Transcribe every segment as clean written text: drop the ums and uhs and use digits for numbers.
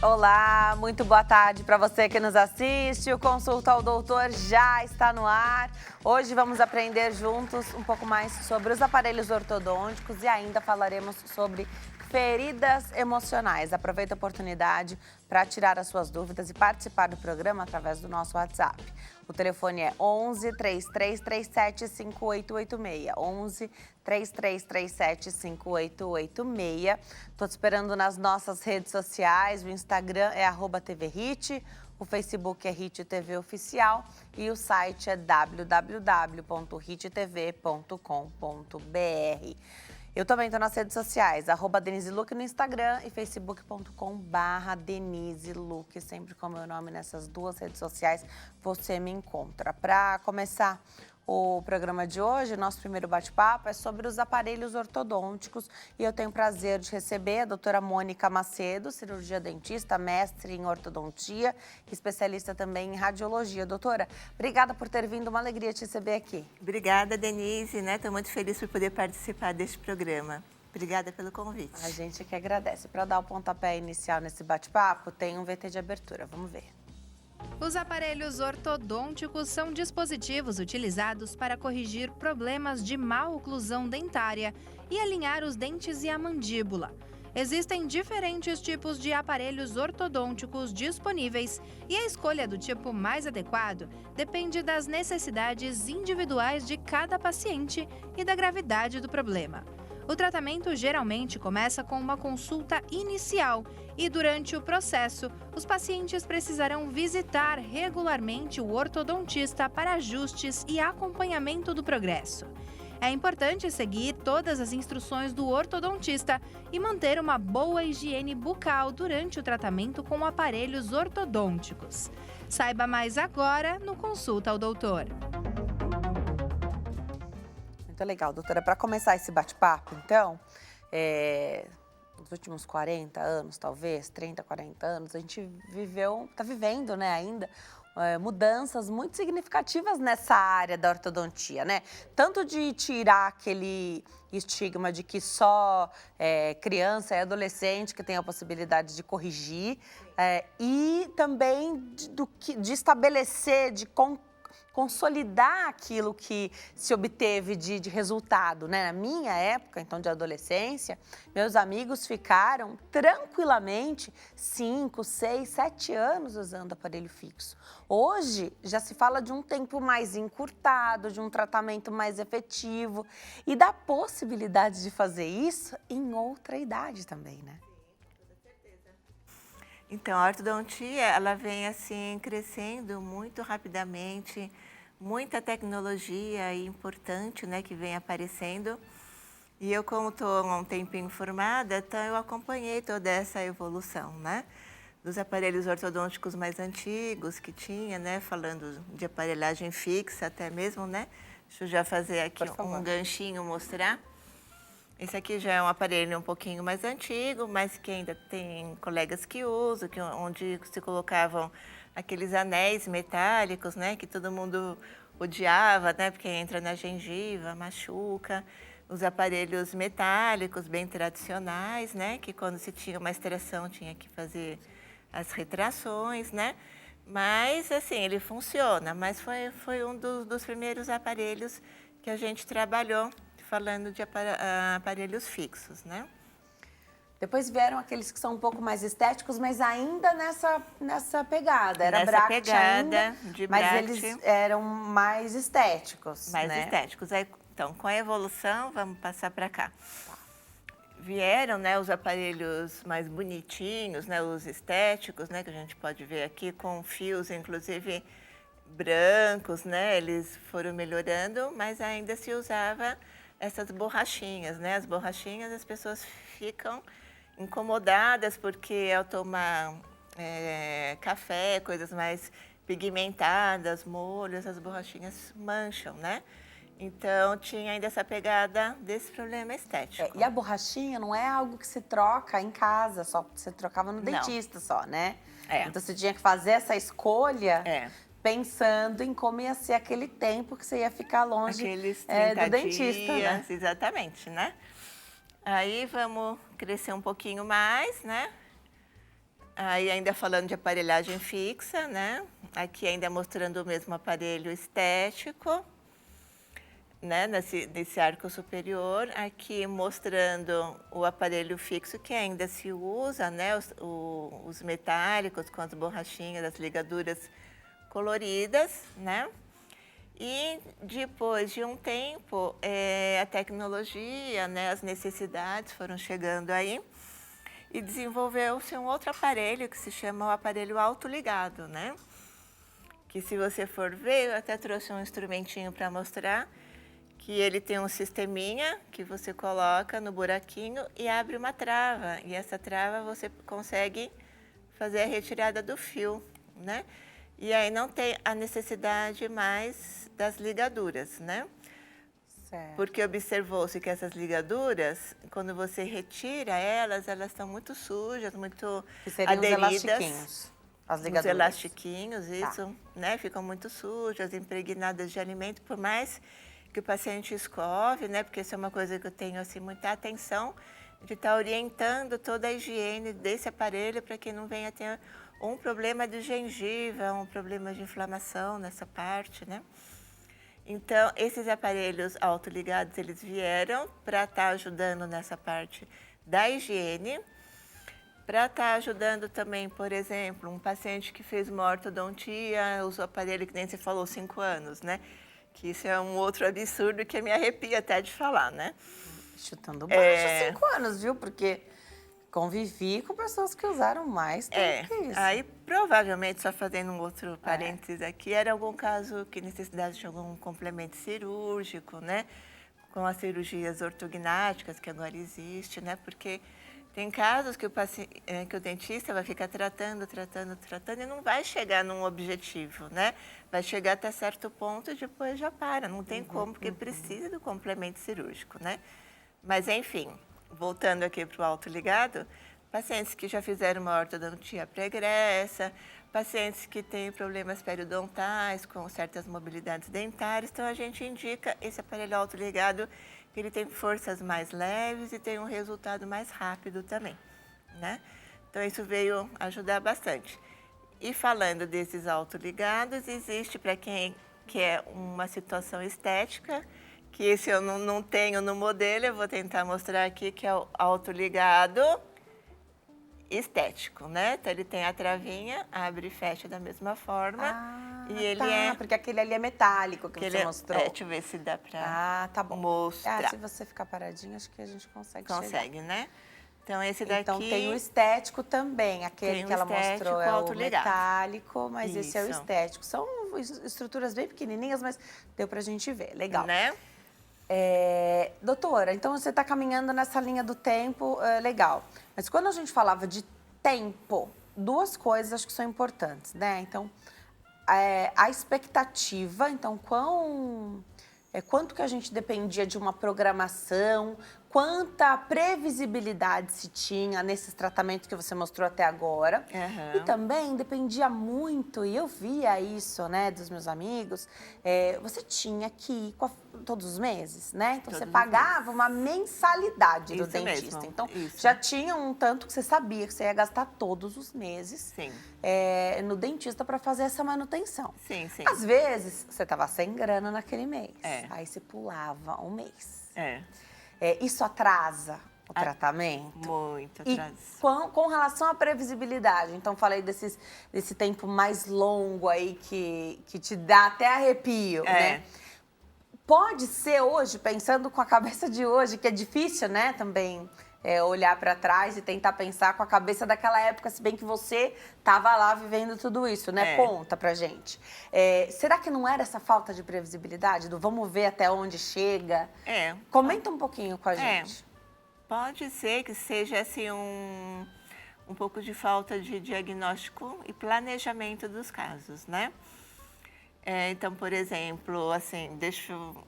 Olá, muito boa tarde para você que nos assiste. O Consulta ao Doutor já está no ar. Hoje vamos aprender juntos um pouco mais sobre os aparelhos ortodônticos e ainda falaremos sobre feridas emocionais. Aproveita a oportunidade para tirar as suas dúvidas e participar do programa através do nosso WhatsApp. O telefone é 11 3337 5886. 11 3337 5886. Estou te esperando nas nossas redes sociais. O Instagram é @TVHit, o Facebook é Hit TV Oficial e o site é www.hittv.com.br. Eu também estou nas redes sociais, @Denise Luque no Instagram e facebook.com/Denise Luque. Sempre com o meu nome nessas duas redes sociais, você me encontra. Para começar o programa de hoje, nosso primeiro bate-papo é sobre os aparelhos ortodônticos e eu tenho o prazer de receber a doutora Mônica Macedo, cirurgia dentista, mestre em ortodontia, especialista também em radiologia. Doutora, obrigada por ter vindo, uma alegria te receber aqui. Obrigada, Denise, Estou muito feliz por poder participar deste programa. Obrigada pelo convite. A gente que agradece. Para dar o pontapé inicial nesse bate-papo, tem um VT de abertura, vamos ver. Os aparelhos ortodônticos são dispositivos utilizados para corrigir problemas de má oclusão dentária e alinhar os dentes e a mandíbula. Existem diferentes tipos de aparelhos ortodônticos disponíveis e a escolha do tipo mais adequado depende das necessidades individuais de cada paciente e da gravidade do problema. O tratamento geralmente começa com uma consulta inicial e, durante o processo, os pacientes precisarão visitar regularmente o ortodontista para ajustes e acompanhamento do progresso. É importante seguir todas as instruções do ortodontista e manter uma boa higiene bucal durante o tratamento com aparelhos ortodônticos. Saiba mais agora no Consulta ao Doutor. Muito legal, doutora. Para começar esse bate-papo, então, nos últimos 40 anos, talvez, 30, 40 anos, a gente está vivendo, né, ainda, mudanças muito significativas nessa área da ortodontia, né? Tanto de tirar aquele estigma de que só criança e adolescente que tem a possibilidade de corrigir, e também de estabelecer, de consolidar aquilo que se obteve de resultado, né? Na minha época, então, de adolescência, meus amigos ficaram tranquilamente 5, 6, 7 anos usando aparelho fixo. Hoje, já se fala de um tempo mais encurtado, de um tratamento mais efetivo e da possibilidade de fazer isso em outra idade também, né? Então, a ortodontia, ela vem assim crescendo muito rapidamente, muita tecnologia importante, né, que vem aparecendo. E eu, como estou há um tempinho formada, então eu acompanhei toda essa evolução, né? Dos aparelhos ortodônticos mais antigos que tinha, né? Falando de aparelhagem fixa até mesmo, né? Deixa eu já fazer aqui um ganchinho, mostrar. Esse aqui já é um aparelho um pouquinho mais antigo, mas que ainda tem colegas que usam, onde se colocavam aqueles anéis metálicos, né? Que todo mundo odiava, né? Porque entra na gengiva, machuca. Os aparelhos metálicos, bem tradicionais, né? Que quando se tinha uma extração tinha que fazer as retrações, né? Mas, assim, ele funciona, mas foi um dos primeiros aparelhos que a gente trabalhou, falando de aparelhos fixos, né? Depois vieram aqueles que são um pouco mais estéticos, mas ainda nessa pegada. Era nessa bract pegada ainda, de mas bract. Eles eram mais estéticos, mais né? estéticos. Aí, então, com a evolução, vamos passar para cá. Vieram, né, os aparelhos mais bonitinhos, né, os estéticos, né, que a gente pode ver aqui com fios, inclusive brancos, né? Eles foram melhorando, mas ainda se usava essas borrachinhas, né? As borrachinhas, as pessoas ficam incomodadas porque ao tomar café, coisas mais pigmentadas, molhos, as borrachinhas mancham, né? Então, tinha ainda essa pegada desse problema estético. E a borrachinha não é algo que se troca em casa, só você trocava no dentista só, né? Então, você tinha que fazer essa escolha pensando em como ia ser aquele tempo que você ia ficar longe do dentista, né? Exatamente, né? Aí, vamos crescer um pouquinho mais, né? Aí ainda falando de aparelhagem fixa, né? Aqui ainda mostrando o mesmo aparelho estético, né? Nesse arco superior. Aqui mostrando o aparelho fixo que ainda se usa, né? Os metálicos com as borrachinhas, as ligaduras coloridas, né? E depois de um tempo, a tecnologia, né? As necessidades foram chegando aí. E desenvolveu-se um outro aparelho que se chama o aparelho autoligado, né? Que se você for ver, eu até trouxe um instrumentinho para mostrar, que ele tem um sisteminha que você coloca no buraquinho e abre uma trava. E essa trava você consegue fazer a retirada do fio, né? E aí não tem a necessidade mais das ligaduras, né? Certo. Porque observou-se que essas ligaduras, quando você retira elas estão muito sujas, muito Que seriam aderidas. os elastiquinhos, as Os ligaduras. elastiquinhos, isso, né? Ficam muito sujas, impregnadas de alimento, por mais que o paciente escove, né? Porque isso é uma coisa que eu tenho, assim, muita atenção, de estar orientando toda a higiene desse aparelho para que não venha ter um problema de gengiva, um problema de inflamação nessa parte, né? Então, esses aparelhos autoligados, eles vieram para estar ajudando nessa parte da higiene, para estar ajudando também, por exemplo, um paciente que fez uma ortodontia, usou aparelho que nem você falou, 5 anos, né? Que isso é um outro absurdo que me arrepia até de falar, né? Chutando baixo 5 anos, viu? Porque convivi com pessoas que usaram mais tempo que isso. Aí provavelmente, só fazendo um outro parênteses aqui, era algum caso que necessitasse de algum complemento cirúrgico, né? Com as cirurgias ortognáticas que agora existe, né? Porque tem casos que o dentista vai ficar tratando e não vai chegar num objetivo, né? Vai chegar até certo ponto e depois já para, não tem como, porque precisa do complemento cirúrgico, né? Mas, enfim, voltando aqui para o autoligado, pacientes que já fizeram uma ortodontia pregressa, pacientes que têm problemas periodontais com certas mobilidades dentárias, então a gente indica esse aparelho autoligado, que ele tem forças mais leves e tem um resultado mais rápido também, né? Então isso veio ajudar bastante. E falando desses autoligados, existe para quem quer uma situação estética, que esse eu não tenho no modelo, eu vou tentar mostrar aqui, que é o autoligado estético, né? Então ele tem a travinha, abre e fecha da mesma forma. E ele porque aquele ali é metálico que você mostrou. Deixa eu ver se dá para tá bom. mostrar. Se você ficar paradinho, acho que a gente consegue Consegue, né? Então esse daqui... Então tem o estético também, aquele que ela mostrou é o metálico, mas esse é o estético. São estruturas bem pequenininhas, mas deu pra gente ver. Legal. Né? Doutora, então você está caminhando nessa linha do tempo, legal. Mas quando a gente falava de tempo, duas coisas acho que são importantes, né? Então, a expectativa, então quanto que a gente dependia de uma programação, quanta previsibilidade se tinha nesses tratamentos que você mostrou até agora. E também dependia muito, e eu via isso, né, dos meus amigos, você tinha que ir todos os meses, né? Então você pagava uma mensalidade do dentista. Mesmo. Então já tinha um tanto que você sabia que você ia gastar todos os meses no dentista para fazer essa manutenção. Sim, sim. Às vezes você estava sem grana naquele mês, aí você pulava um mês. Isso atrasa o tratamento? Muito atrasa. E com relação à previsibilidade, então falei desse tempo mais longo aí que te dá até arrepio, né? Pode ser hoje, pensando com a cabeça de hoje, que é difícil, né, também olhar para trás e tentar pensar com a cabeça daquela época, se bem que você estava lá vivendo tudo isso, né? Conta pra gente. Será que não era essa falta de previsibilidade, do vamos ver até onde chega? Comenta um pouquinho com a gente. Pode ser que seja assim um pouco de falta de diagnóstico e planejamento dos casos, né? Então, por exemplo, assim,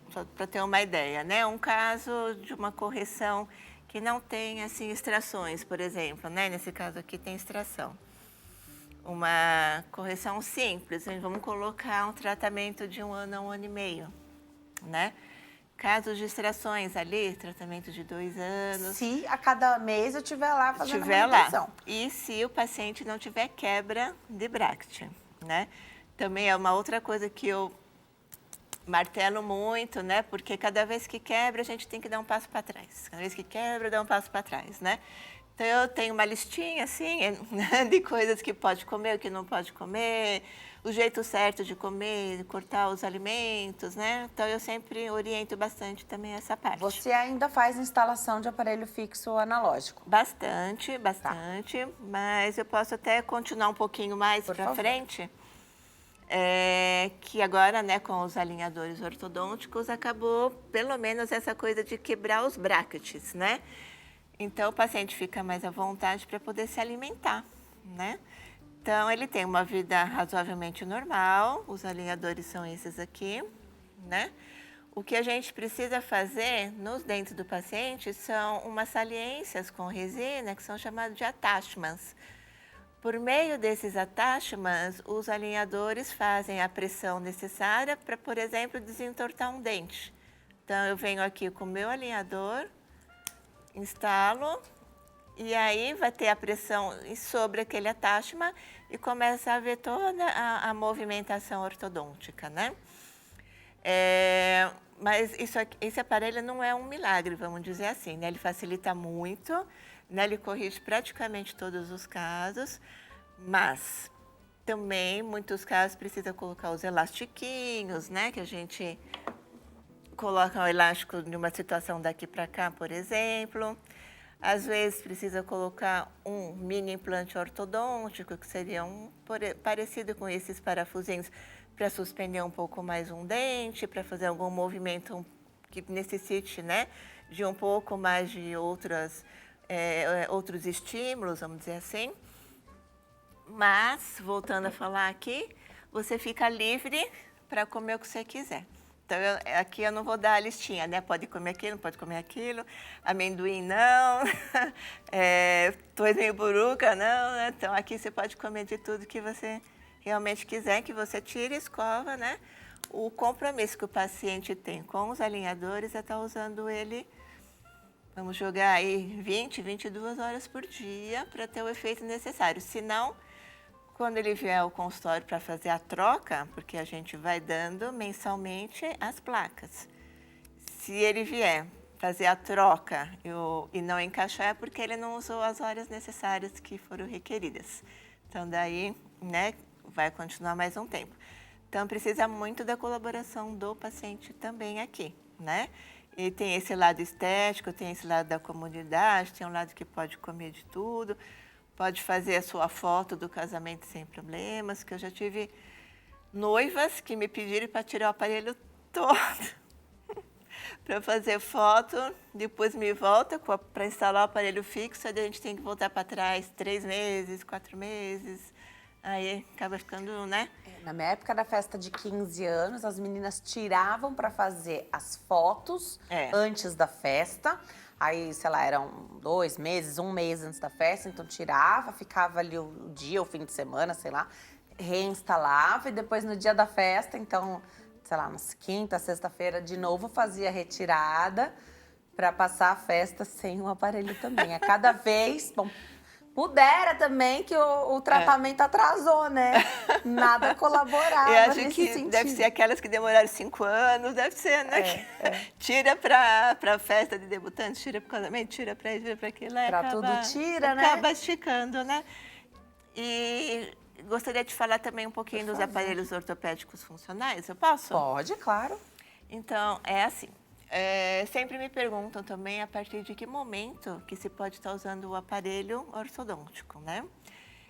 só para ter uma ideia, né? Um caso de uma correção que não tem, assim, extrações, por exemplo, né? Nesse caso aqui tem extração. Uma correção simples, vamos colocar um tratamento de 1 ano a 1 ano e meio, né? Casos de extrações ali, tratamento de 2 anos. Se a cada mês eu estiver lá fazendo Estiver manutenção. lá. E se o paciente não tiver quebra de bráctea, né? Também é uma outra coisa que eu martelo muito, né? Porque cada vez que quebra, a gente tem que dar um passo para trás. Cada vez que quebra, dá um passo para trás, né? Então, eu tenho uma listinha, assim, de coisas que pode comer, o que não pode comer, o jeito certo de comer, cortar os alimentos, né? Então, eu sempre oriento bastante também essa parte. Você ainda faz instalação de aparelho fixo analógico? Bastante, bastante. Tá. Mas eu posso até continuar um pouquinho mais para frente. Que agora, né, com os alinhadores ortodônticos, acabou pelo menos essa coisa de quebrar os brackets, né? Então, o paciente fica mais à vontade para poder se alimentar, né? Então, ele tem uma vida razoavelmente normal, os alinhadores são esses aqui, né? O que a gente precisa fazer nos dentes do paciente são umas saliências com resina, que são chamadas de attachments. Por meio desses attachments, os alinhadores fazem a pressão necessária para, por exemplo, desentortar um dente. Então, eu venho aqui com o meu alinhador, instalo, e aí vai ter a pressão sobre aquele attachment e começa a haver toda a movimentação ortodôntica, né? Mas esse aparelho não é um milagre, vamos dizer assim, né? Ele facilita muito, né? Ele corrige praticamente todos os casos, mas também, em muitos casos, precisa colocar os elastiquinhos, né? Que a gente coloca o elástico de uma situação daqui para cá, por exemplo. Às vezes, precisa colocar um mini implante ortodôntico, que seria parecido com esses parafusinhos, para suspender um pouco mais um dente, para fazer algum movimento que necessite, né, de um pouco mais de outros estímulos, vamos dizer assim. Mas, voltando a falar aqui, você fica livre para comer o que você quiser. Então, aqui eu não vou dar a listinha, né? Pode comer aquilo, não pode comer aquilo, amendoim não, meio buruca não, né? Então, aqui você pode comer de tudo que você realmente quiser, que você tire e escova, né? O compromisso que o paciente tem com os alinhadores é estar usando ele, vamos jogar aí 20, 22 horas por dia para ter o efeito necessário. Se não, quando ele vier ao consultório para fazer a troca, porque a gente vai dando mensalmente as placas. Se ele vier fazer a troca e não encaixar, é porque ele não usou as horas necessárias que foram requeridas. Então, daí, né, vai continuar mais um tempo. Então, precisa muito da colaboração do paciente também aqui, né? E tem esse lado estético, tem esse lado da comunidade, tem um lado que pode comer de tudo, pode fazer a sua foto do casamento sem problemas, que eu já tive noivas que me pediram para tirar o aparelho todo para fazer foto, depois me volta para instalar o aparelho fixo, aí a gente tem que voltar para trás 3 meses, 4 meses, aí acaba ficando, né? Na minha época da festa de 15 anos, as meninas tiravam para fazer as fotos antes da festa. Aí, sei lá, eram 2 meses, 1 mês antes da festa, então tirava, ficava ali o dia, o fim de semana, sei lá, reinstalava e depois no dia da festa, então, sei lá, nas quinta, sexta-feira, de novo fazia a retirada para passar a festa sem o aparelho também. A cada vez, bom, pudera também que o tratamento atrasou, né? Nada colaborava. Eu acho nesse que sentido. deve ser aquelas que demoraram 5 anos, deve ser, né? Tira para festa de debutantes, tira para casamento, tira para isso, tira para aquilo. Para tudo tira, né? Acaba esticando, né? E gostaria de falar também um pouquinho dos aparelhos ortopédicos funcionais, eu posso? Pode, claro. Então, é assim. Sempre me perguntam também a partir de que momento que se pode estar usando o aparelho ortodôntico, né?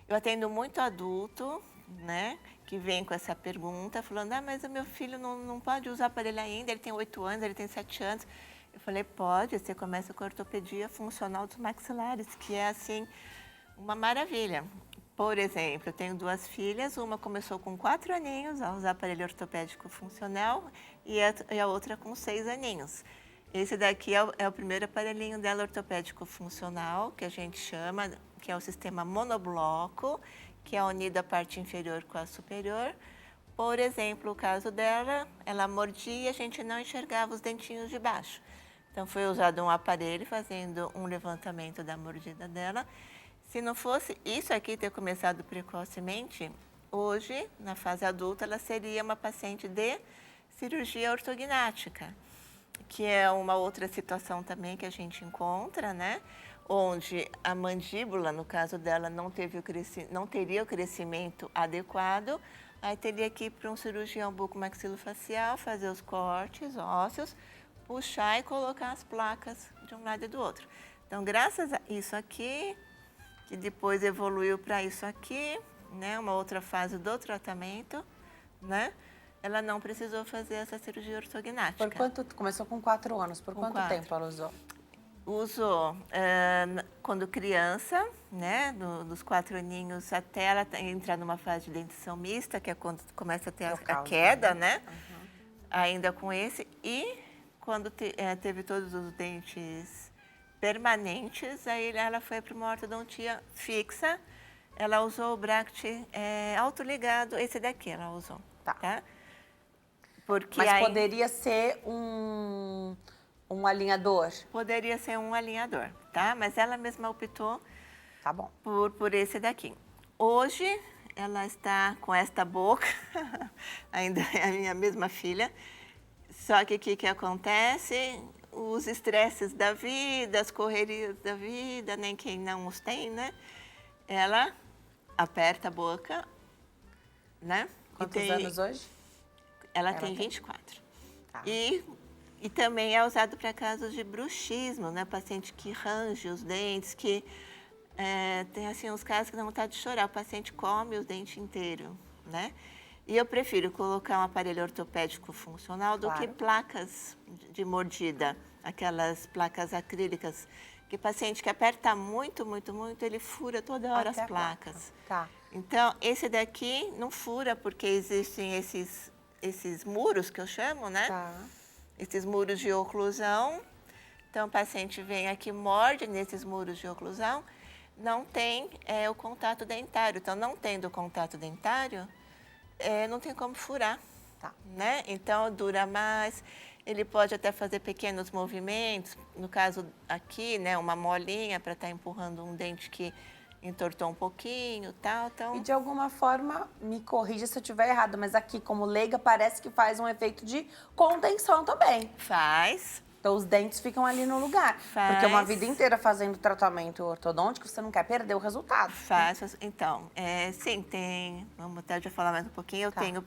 Eu atendo muito adulto, né, que vem com essa pergunta, falando, mas o meu filho não pode usar aparelho ainda, ele tem 8 anos, ele tem 7 anos. Eu falei, pode, você começa com a ortopedia funcional dos maxilares, que é, assim, uma maravilha. Por exemplo, eu tenho 2 filhas, uma começou com 4 aninhos a usar aparelho ortopédico funcional e a outra com 6 aninhos. Esse daqui é o primeiro aparelhinho dela ortopédico funcional, que a gente chama, que é o sistema monobloco, que é unido a parte inferior com a superior. Por exemplo, o caso dela, ela mordia e a gente não enxergava os dentinhos de baixo. Então, foi usado um aparelho fazendo um levantamento da mordida dela. Se não fosse isso aqui ter começado precocemente, hoje, na fase adulta, ela seria uma paciente de cirurgia ortognática, que é uma outra situação também que a gente encontra, né? Onde a mandíbula, no caso dela, não teria o crescimento adequado, aí teria que ir para um cirurgião bucomaxilofacial, fazer os cortes ósseos, puxar e colocar as placas de um lado e do outro. Então, graças a isso aqui, que depois evoluiu para isso aqui, né? Uma outra fase do tratamento, né? Ela não precisou fazer essa cirurgia ortognática. Por quanto... Começou com 4 anos. Por quanto tempo ela usou? Usou quando criança, né? Dos 4 aninhos até ela entrar numa fase de dentição mista, que é quando começa a ter a queda, né? Uhum. Ainda com esse. E quando teve todos os dentes permanentes, aí ela foi para uma ortodontia fixa. Ela usou o bracket autoligado, esse daqui ela usou, tá? Porque mas poderia ser um alinhador? Poderia ser um alinhador, tá? Mas ela mesma optou por esse daqui. Hoje, ela está com esta boca, ainda é a minha mesma filha, só que o que acontece? Os estresses da vida, as correrias da vida, nem quem não os tem, né? Ela aperta a boca, né? Quantos anos hoje? Ela tem 24. Tá. E também é usado para casos de bruxismo, né? Paciente que range os dentes, que tem assim uns casos que dá vontade de chorar. O paciente come os dentes inteiros, né? E eu prefiro colocar um aparelho ortopédico funcional do que placas de mordida, aquelas placas acrílicas, que paciente que aperta muito, muito, muito, ele fura toda hora as placas. Tá. Então, esse daqui não fura porque existem esses muros que eu chamo, né? Tá. Esses muros de oclusão. Então, o paciente vem aqui, morde nesses muros de oclusão, não tem o contato dentário. Então, não tendo o contato dentário, não tem como furar, né? Então, dura mais. Ele pode até fazer pequenos movimentos. No caso aqui, né, uma molinha para estar empurrando um dente que entortou um pouquinho, tal, então... E de alguma forma, me corrija se eu estiver errado, mas aqui, como leiga, parece que faz um efeito de contenção também. Faz. Então, os dentes ficam ali no lugar. Faz. Porque uma vida inteira fazendo tratamento ortodôntico, você não quer perder o resultado. Faz. Então, sim, tem... Vamos até já falar mais um pouquinho. Eu tenho...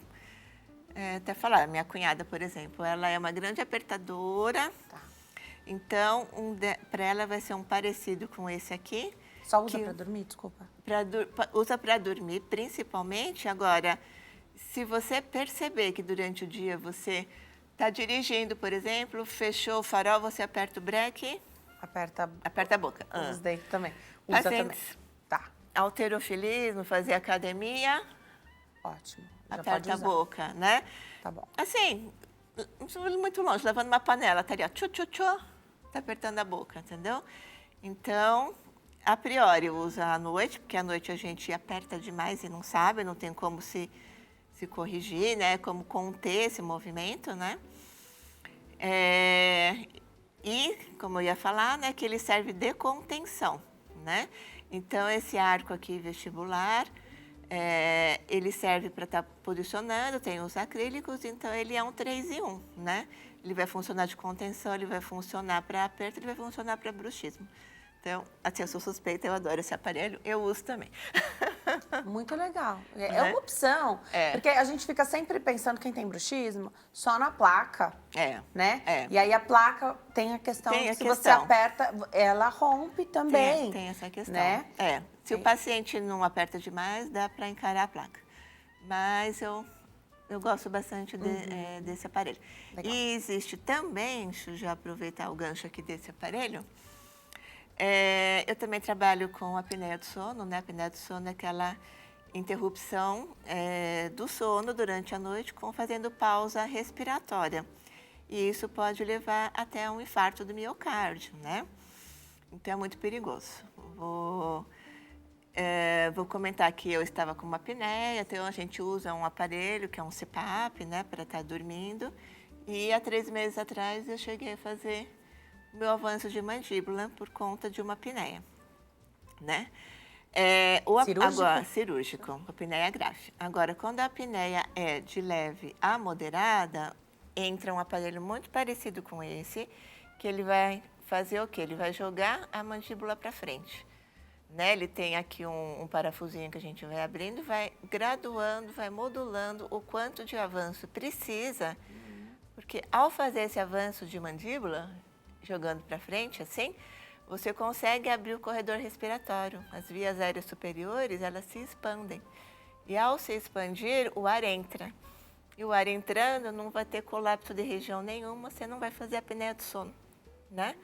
até falar, minha cunhada, por exemplo, ela é uma grande apertadora. Tá. Então, para ela vai ser um parecido com esse aqui. Só usa para dormir, desculpa? Usa para dormir, principalmente. Agora, se você perceber que durante o dia você está dirigindo, por exemplo, fechou o farol, você aperta o breque. Aperta a boca. Os dentes também. Usa também. Tá. Alterofilismo, fazer academia. Ótimo. Aperta a boca, né? Tá bom. Assim, muito longe, levando uma panela, estaria tchu-tchu-tchu, tá apertando a boca, entendeu? Então, a priori, usa à noite, porque à noite a gente aperta demais e não sabe, não tem como se corrigir, né? Como conter esse movimento, né? E, como eu ia falar, né? Que ele serve de contenção, né? Então, esse arco aqui vestibular, ele serve para estar posicionando, tem os acrílicos, então ele é um 3 em 1, né? Ele vai funcionar de contenção, ele vai funcionar para aperto, ele vai funcionar para bruxismo. Então, assim, eu sou suspeita, eu adoro esse aparelho, eu uso também. Muito legal. É uma opção, porque a gente fica sempre pensando, quem tem bruxismo, só na placa, né? E aí a placa tem a questão, você aperta, ela rompe também. Tem essa questão, né? Se o paciente não aperta demais, dá para encarar a placa. Mas eu gosto bastante desse aparelho. Legal. E existe também, deixa eu já aproveitar o gancho aqui desse aparelho, eu também trabalho com a apneia do sono, né? A apneia do sono é aquela interrupção do sono durante a noite, fazendo pausa respiratória. E isso pode levar até um infarto do miocárdio, né? Então, é muito perigoso. Vou comentar que eu estava com uma apneia, então a gente usa um aparelho que é um CPAP, né, para estar dormindo. E há 3 meses atrás eu cheguei a fazer o meu avanço de mandíbula por conta de uma apneia, né? Cirúrgico? Agora, cirúrgico, apneia grave. Agora, quando a apneia é de leve a moderada, entra um aparelho muito parecido com esse, que ele vai fazer o quê? Ele vai jogar a mandíbula para frente. Né? Ele tem aqui um parafusinho que a gente vai abrindo, vai graduando, vai modulando o quanto de avanço precisa, porque ao fazer esse avanço de mandíbula, jogando para frente assim, você consegue abrir o corredor respiratório. As vias aéreas superiores, elas se expandem. E ao se expandir, o ar entra. E o ar entrando, não vai ter colapso de região nenhuma, você não vai fazer a apneia do sono, né?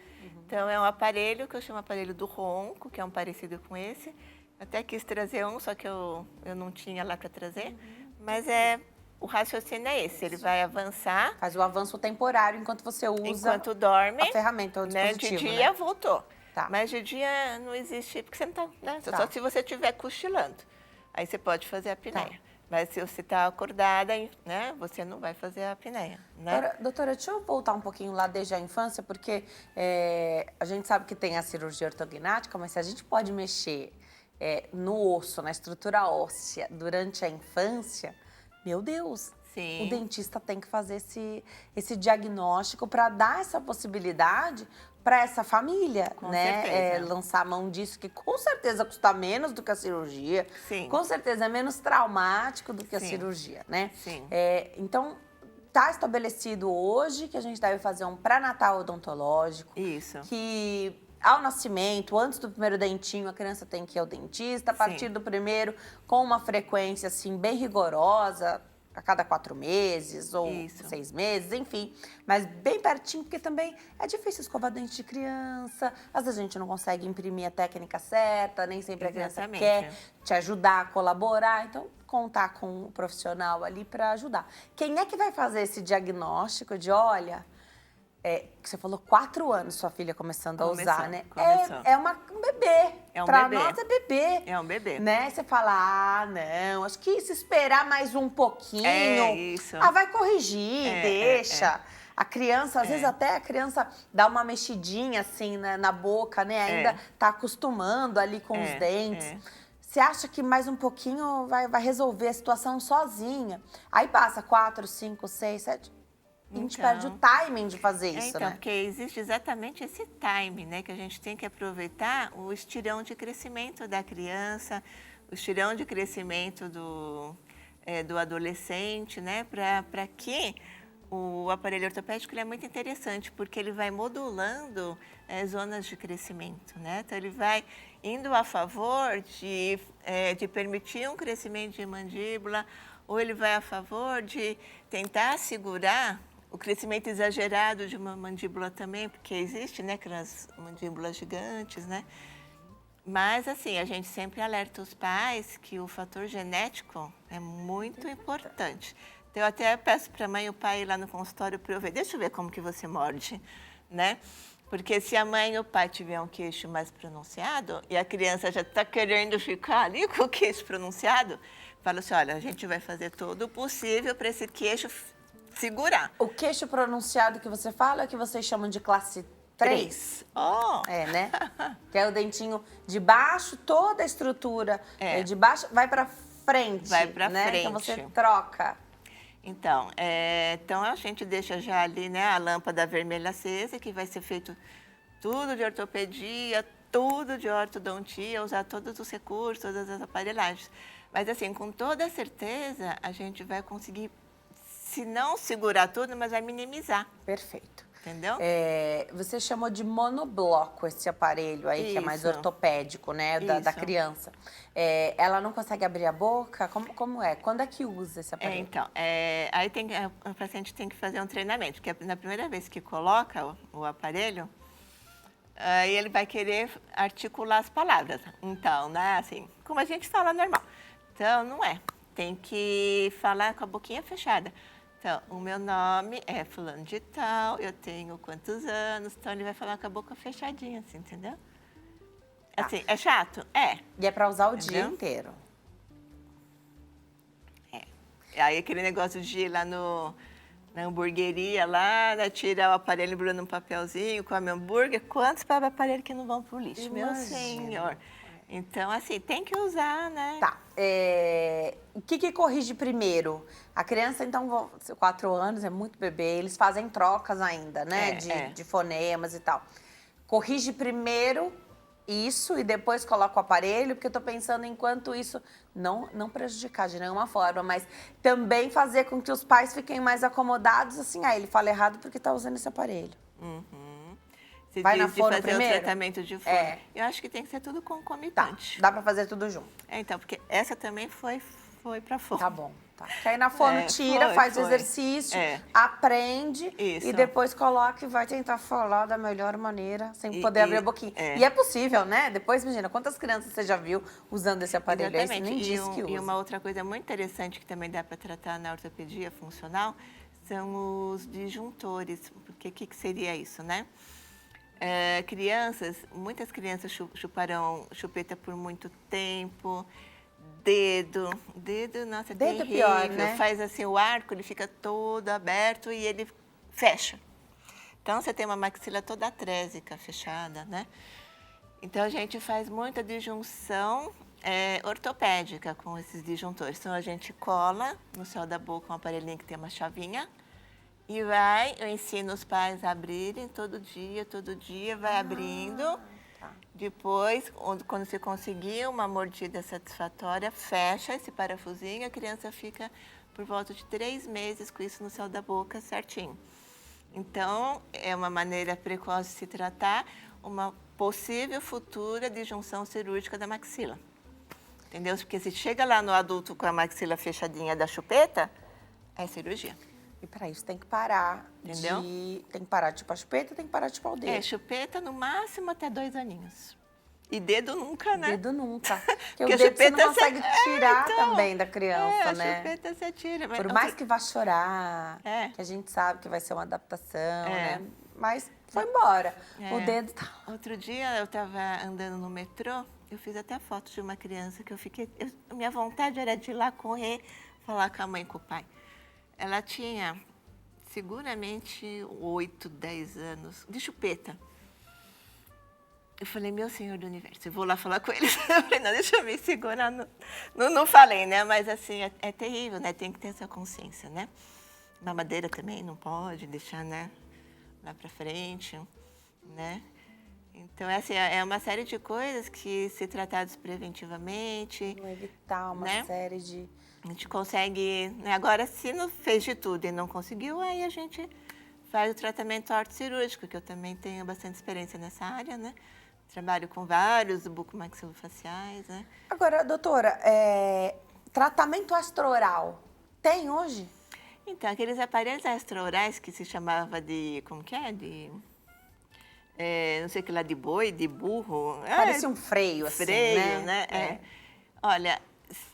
Então, é um aparelho que eu chamo aparelho do ronco, que é um parecido com esse. Até quis trazer um, só que eu não tinha lá para trazer. Mas o raciocínio é esse, ele vai avançar. Faz o avanço temporário enquanto você usa enquanto dorme, a ferramenta, o dispositivo, de dia, né? voltou. Tá. Mas de dia não existe, porque você não está, né? Tá. Só se você estiver cochilando. Aí você pode fazer a apneia. Tá. Mas se você está acordada, né, você não vai fazer a apneia, né? Doutora, deixa eu voltar um pouquinho lá desde a infância, porque a gente sabe que tem a cirurgia ortognática, mas se a gente pode mexer no osso, na estrutura óssea, durante a infância, meu Deus, Sim. o dentista tem que fazer esse diagnóstico para dar essa possibilidade para essa família, Com né? certeza. Lançar a mão disso, que com certeza custa menos do que a cirurgia. Sim. Com certeza é menos traumático do que a Sim. cirurgia, né? Sim. Então, está estabelecido hoje que a gente deve fazer um pré-natal odontológico. Isso. Que ao nascimento, antes do primeiro dentinho, a criança tem que ir ao dentista. A partir Sim. do primeiro, com uma frequência assim bem rigorosa, a cada 4 meses ou Isso. 6 meses, enfim. Mas bem pertinho, porque também é difícil escovar dente de criança. Às vezes a gente não consegue imprimir a técnica certa, nem sempre a criança Exatamente. quer te ajudar a colaborar. Então, contar com o profissional ali para ajudar. Quem é que vai fazer esse diagnóstico de, olha, que você falou 4 anos sua filha começando a usar, né? Começou. É um bebê. É um Pra bebê. nós é bebê. É um bebê. Né? Você fala, não, acho que se esperar mais um pouquinho, Isso. vai corrigir, deixa. A criança, às vezes até a criança dá uma mexidinha assim na boca, né? Ainda tá acostumando ali com os dentes. Você acha que mais um pouquinho vai resolver a situação sozinha. Aí passa 4, 5, 6, 7... A gente perde o timing de fazer isso, então, né? porque existe exatamente esse timing, né? Que a gente tem que aproveitar o estirão de crescimento da criança, o estirão de crescimento do adolescente, né? Para que o aparelho ortopédico ele é muito interessante, porque ele vai modulando zonas de crescimento, né? Então, ele vai indo a favor de permitir um crescimento de mandíbula, ou ele vai a favor de tentar segurar o crescimento exagerado de uma mandíbula também, porque existe, né, aquelas mandíbulas gigantes, né? Mas, assim, a gente sempre alerta os pais que o fator genético é muito importante. Então, eu até peço para a mãe e o pai ir lá no consultório para eu ver. Deixa eu ver como que você morde, né? Porque se a mãe e o pai tiver um queixo mais pronunciado e a criança já está querendo ficar ali com o queixo pronunciado, fala assim, olha, a gente vai fazer todo o possível para esse queixo segurar. O queixo pronunciado que você fala é o que vocês chamam de classe 3. Oh. Né? Que é o dentinho de baixo, toda a estrutura de baixo vai para frente. Vai para né? frente. Então você troca. Então, então a gente deixa já ali, né, a lâmpada vermelha acesa, que vai ser feito tudo de ortopedia, tudo de ortodontia, usar todos os recursos, todas as aparelhagens. Mas assim, com toda certeza, a gente vai conseguir, se não segurar tudo, mas vai minimizar. Perfeito. Entendeu? Você chamou de monobloco esse aparelho aí, que é mais Isso. ortopédico, né, da Isso. criança. Ela não consegue abrir a boca? Como é? Quando é que usa esse aparelho? Então, aí o paciente tem que fazer um treinamento, porque na primeira vez que coloca o aparelho, aí ele vai querer articular as palavras. Então, né, assim, como a gente fala normal. Então, não é. Tem que falar com a boquinha fechada. Então, o meu nome é fulano de tal, eu tenho quantos anos, então ele vai falar com a boca fechadinha, assim, entendeu? Assim, é chato? É. E é pra usar o dia Entendeu? inteiro. E aí aquele negócio de ir lá na hamburgueria lá, né, tirar o aparelho, embrulhar num papelzinho, come hambúrguer. Quantos aparelhos que não vão pro lixo? Meu Imagino. senhor. Então, assim, tem que usar, né? Tá. O que corrige primeiro? A criança, então, 4 anos, é muito bebê, eles fazem trocas ainda, né? De fonemas e tal. Corrige primeiro isso e depois coloca o aparelho, porque eu tô pensando enquanto isso não prejudicar de nenhuma forma, mas também fazer com que os pais fiquem mais acomodados, assim, ele fala errado porque tá usando esse aparelho. Se Vai na diz de fono fazer primeiro? o tratamento de fono. É. Eu acho que tem que ser tudo Tá, concomitante. dá pra fazer tudo junto. Então, porque essa também foi pra fono. Tá bom. Tá. Porque aí na fono tira, foi, faz o foi. exercício, É. aprende Isso. e depois coloca e vai tentar falar da melhor maneira, sem poder abrir a boquinha. é. E é possível, né? Depois, imagina, quantas crianças você já viu usando esse aparelho? Aí você Exatamente. nem disse que usa. E uma outra coisa muito interessante que também dá para tratar na ortopedia funcional são os disjuntores. Porque o que seria isso, né? Muitas crianças chuparão chupeta por muito tempo. Dedo, nossa, é Dedo é terrível. pior, né? Faz assim, o arco, ele fica todo aberto e ele fecha. Então, você tem uma maxila toda atrésica, fechada, né? Então, a gente faz muita disjunção ortopédica com esses disjuntores. Então, a gente cola no céu da boca um aparelhinho que tem uma chavinha e eu ensino os pais a abrirem todo dia, vai abrindo. Tá. Depois, quando você conseguir uma mordida satisfatória, fecha esse parafusinho, a criança fica por volta de 3 meses com isso no céu da boca certinho. Então, é uma maneira precoce de se tratar uma possível futura disjunção cirúrgica da maxila. Entendeu? Porque se chega lá no adulto com a maxila fechadinha da chupeta, é cirurgia. E para isso tem que parar. Entendeu? Tem que parar de chupar chupeta, tem que parar de chupar o dedo. Chupeta no máximo até 2 aninhos. E dedo nunca, né? Dedo nunca. Porque Porque o dedo você não chupeta consegue tirar então. também da criança, a né? chupeta você tira. Mas Por mais que vá chorar, que a gente sabe que vai ser uma adaptação, né? Mas foi embora. O dedo tá... Outro dia eu estava andando no metrô, eu fiz até foto de uma criança que minha vontade era de ir lá correr, falar com a mãe e com o pai. Ela tinha seguramente 8, 10 anos de chupeta. Eu falei, meu senhor do universo, eu vou lá falar com eles. Eu falei, não, deixa eu me segurar. Não falei, né? Mas assim, é terrível, né? Tem que ter essa consciência, né? Mamadeira também não pode deixar, né? Lá pra frente, né? Então, assim, é uma série de coisas que, se tratados preventivamente... Não evitar uma série de... A gente consegue... Né? Agora, se não fez de tudo e não conseguiu, aí a gente faz o tratamento ortocirúrgico, que eu também tenho bastante experiência nessa área, né? Trabalho com vários bucomaxilofaciais, né? Agora, doutora, tratamento extraoral tem hoje? Então, aqueles aparelhos extraorais que se chamava de... Como que é? Não sei o que lá, de boi, de burro. Parecia um freio, assim, freio, né? Olha,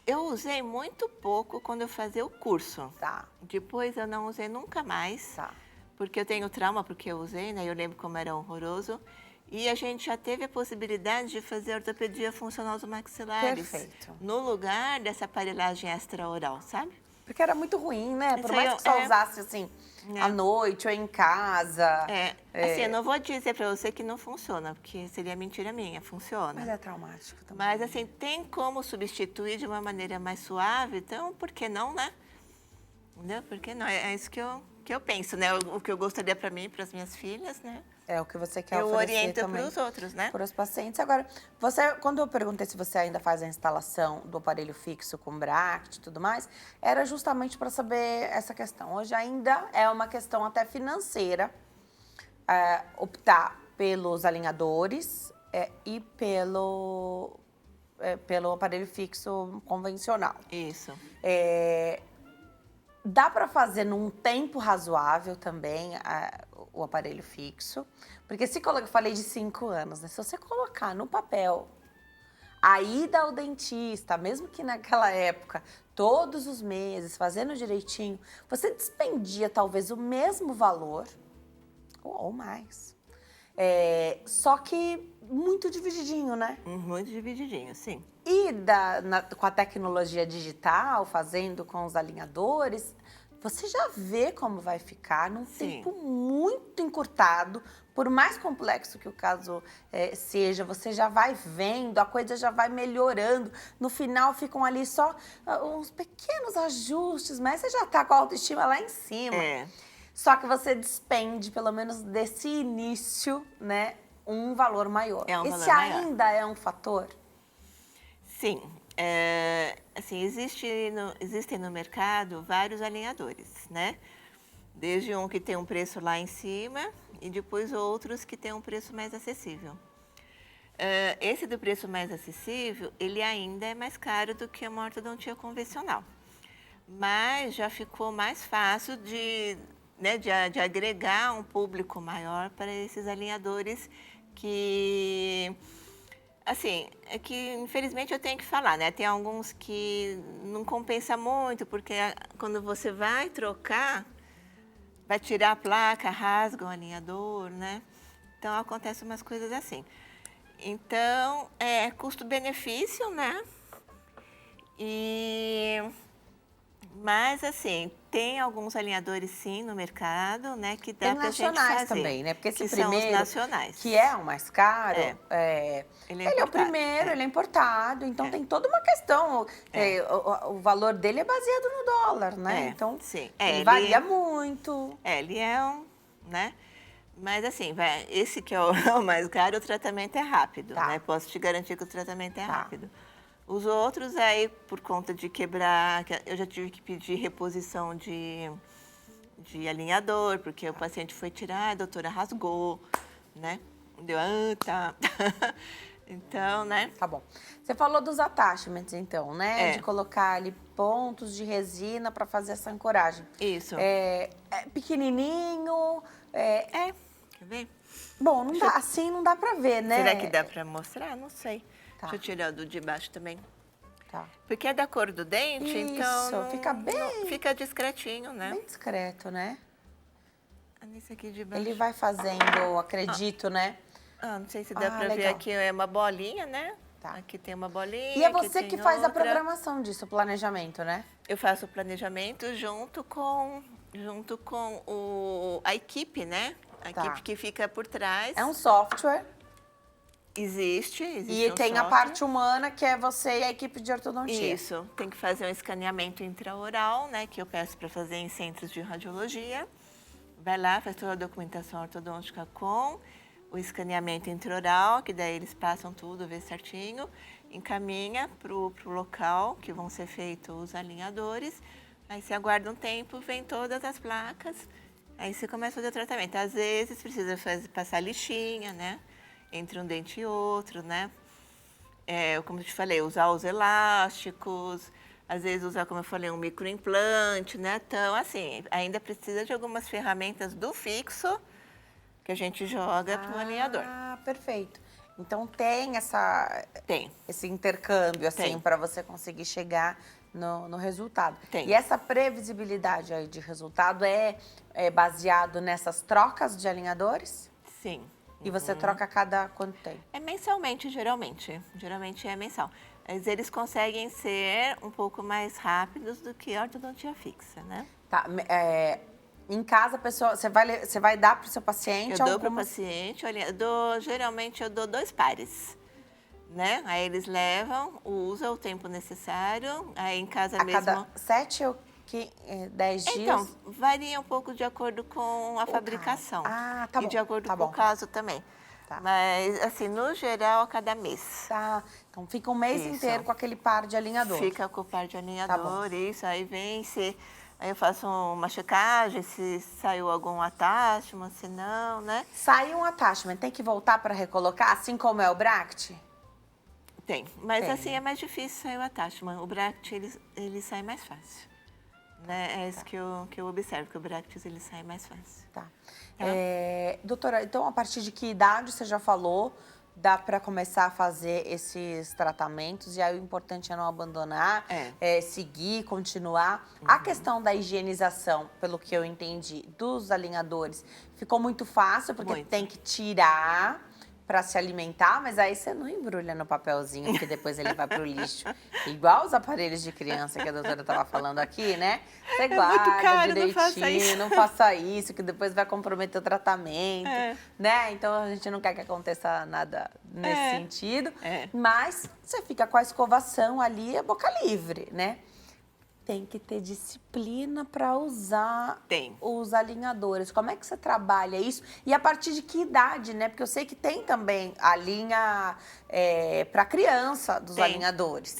eu usei muito pouco quando eu fazia o curso. Tá. Depois eu não usei nunca mais. Tá. Porque eu tenho trauma, porque eu usei, né? Eu lembro como era horroroso. E a gente já teve a possibilidade de fazer ortopedia funcional dos maxilares. Perfeito. No lugar dessa aparelhagem extraoral, sabe? Porque era muito ruim, né? Por Isso mais aí que só usasse, assim, à É. noite ou em casa. Assim, eu não vou dizer para você que não funciona, porque seria mentira minha, funciona. Mas é traumático também. Mas, assim, tem como substituir de uma maneira mais suave, então, por que não, né? Entendeu? Por que não? É isso que eu penso, né? O que eu gostaria para mim e para as minhas filhas, né? É o que você quer Eu oferecer oriento também para os outros, né? para os pacientes. Agora, quando eu perguntei se você ainda faz a instalação do aparelho fixo com bracket e tudo mais, era justamente para saber essa questão. Hoje ainda é uma questão até financeira optar pelos alinhadores e pelo aparelho fixo convencional. Isso. Dá para fazer num tempo razoável também o aparelho fixo. Porque eu falei de 5 anos, né? Se você colocar no papel a ida ao dentista, mesmo que naquela época, todos os meses, fazendo direitinho, você despendia talvez o mesmo valor ou mais. Só que muito divididinho, né? Muito divididinho, sim. E com a tecnologia digital, fazendo com os alinhadores, você já vê como vai ficar num Sim. tempo muito encurtado. Por mais complexo que o caso seja, você já vai vendo, a coisa já vai melhorando. No final ficam ali só uns pequenos ajustes, mas você já está com a autoestima lá em cima. Só que você despende, pelo menos desse início, né, um valor maior. É um Esse valor maior. ainda é um fator? Sim. Assim, existem no mercado vários alinhadores, né? Desde um que tem um preço lá em cima e depois outros que têm um preço mais acessível. Esse do preço mais acessível, ele ainda é mais caro do que uma ortodontia convencional. Mas já ficou mais fácil de agregar um público maior para esses alinhadores que, assim, é que infelizmente eu tenho que falar, né? Tem alguns que não compensa muito, porque quando você vai trocar, vai tirar a placa, rasga o alinhador, né? Então, acontecem umas coisas assim. Então, é custo-benefício, né? Mas, assim, tem alguns alinhadores, sim, no mercado, né? Que dá pra gente fazer. Tem nacionais também, né? Porque esse que primeiro, são os nacionais. que é o mais caro, Ele ele é o importado, primeiro, ele é importado, então tem toda uma questão. O valor dele é baseado no dólar, né? Então, sim. ele varia muito. Ele é né? Mas, assim, esse que é o mais caro, o tratamento é rápido, né? Posso te garantir que o tratamento é rápido. Os outros, aí, por conta de quebrar, eu já tive que pedir reposição de alinhador, porque o paciente foi tirar, a doutora rasgou, né? Deu, tá. Então, né? Tá bom. Você falou dos attachments, então, né? De colocar ali pontos de resina para fazer essa ancoragem. Isso. É pequenininho, Quer ver? Bom, não dá, assim não dá pra ver, né? Será que dá pra mostrar? Não sei. Tá. Deixa eu tirar do de baixo também. Tá. Porque é da cor do dente, então fica bem... fica discretinho, né? Bem discreto, né? Nesse aqui de baixo. Ele vai fazendo, acredito, né? Não sei se dá pra ver legal. aqui, é uma bolinha, né? Tá. Aqui tem uma bolinha, E é aqui você tem que faz a outra. programação disso, o planejamento, né? Eu faço o planejamento junto com a equipe, né? A equipe que fica por trás. É um software. Existe E um tem a software. parte humana, que é você e a equipe de ortodontia. Isso, tem que fazer um escaneamento intraoral, né, que eu peço para fazer em centros de radiologia. Vai lá, faz toda a documentação ortodôntica com o escaneamento intraoral, que daí eles passam tudo, vê certinho, encaminha para o local que vão ser feitos os alinhadores. Aí você aguarda um tempo, vem todas as placas, aí você começa a fazer o tratamento. Às vezes precisa passar lixinha, né? Entre um dente e outro, né? Como eu te falei, usar os elásticos, às vezes usar, como eu falei, um microimplante, né? Então, assim, ainda precisa de algumas ferramentas do fixo que a gente joga para o alinhador. Ah, perfeito. Então tem esse intercâmbio, assim, para você conseguir chegar no resultado. Tem. E essa previsibilidade aí de resultado é baseado nessas trocas de alinhadores? Sim. E você troca a cada quanto tempo? É mensalmente, geralmente. Geralmente é mensal. Mas eles conseguem ser um pouco mais rápidos do que a ortodontia fixa, né? Tá. Em casa, a pessoa, você vai dar para o seu paciente Eu dou para o paciente, olha, geralmente eu dou 2 pares, né? Aí eles levam, usam o tempo necessário, aí em casa mesmo... A cada 7 ou 10 dias? Então, varia um pouco de acordo com a fabricação. Ah, tá bom. E de acordo com o caso também. Tá. Mas, assim, no geral, a cada mês. Tá. Então, fica um mês inteiro com aquele par de alinhador. Fica com o par de alinhador, isso. Aí aí eu faço uma checagem, se saiu algum attachment, se não, né? Sai um attachment, tem que voltar para recolocar, assim como é o Bract? Tem. Mas, assim, é mais difícil sair o attachment. O Bract, ele sai mais fácil. Né? É isso que eu observo, que o Bractis ele sai mais fácil. Tá. Doutora, então a partir de que idade você já falou dá para começar a fazer esses tratamentos e aí o importante é não abandonar, seguir, continuar. A questão da higienização, pelo que eu entendi, dos alinhadores, ficou muito fácil, porque tem que tirar para se alimentar, mas aí você não embrulha no papelzinho, porque depois ele vai pro lixo. Igual os aparelhos de criança que a doutora estava falando aqui, né? Você guarda direitinho, não faça isso, que depois vai comprometer o tratamento, né? Então a gente não quer que aconteça nada nesse sentido, mas você fica com a escovação ali, a boca livre, né? Tem que ter disciplina para usar os alinhadores. Como é que você trabalha isso? E a partir de que idade, né? Porque eu sei que tem também a linha para criança dos alinhadores.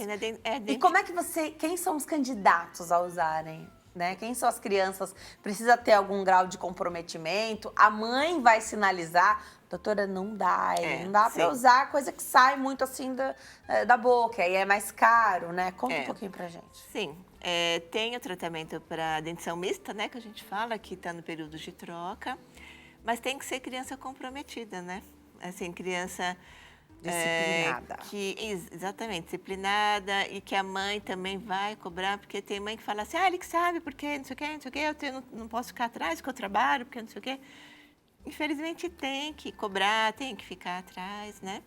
E como é que quem são os candidatos a usarem? Né? Quem são as crianças? Precisa ter algum grau de comprometimento? A mãe vai sinalizar, doutora, não dá para usar coisa que sai muito assim da boca, aí é mais caro, né? Conta um pouquinho pra gente. Sim. Tem o tratamento para dentição mista, né, que a gente fala, que está no período de troca, mas tem que ser criança comprometida, né? Assim, criança disciplinada. Exatamente, disciplinada, e que a mãe também vai cobrar, porque tem mãe que fala assim, ele que sabe, porque não sei o quê, não sei o quê, não posso ficar atrás, porque eu trabalho, porque não sei o quê. Infelizmente tem que cobrar, tem que ficar atrás, né?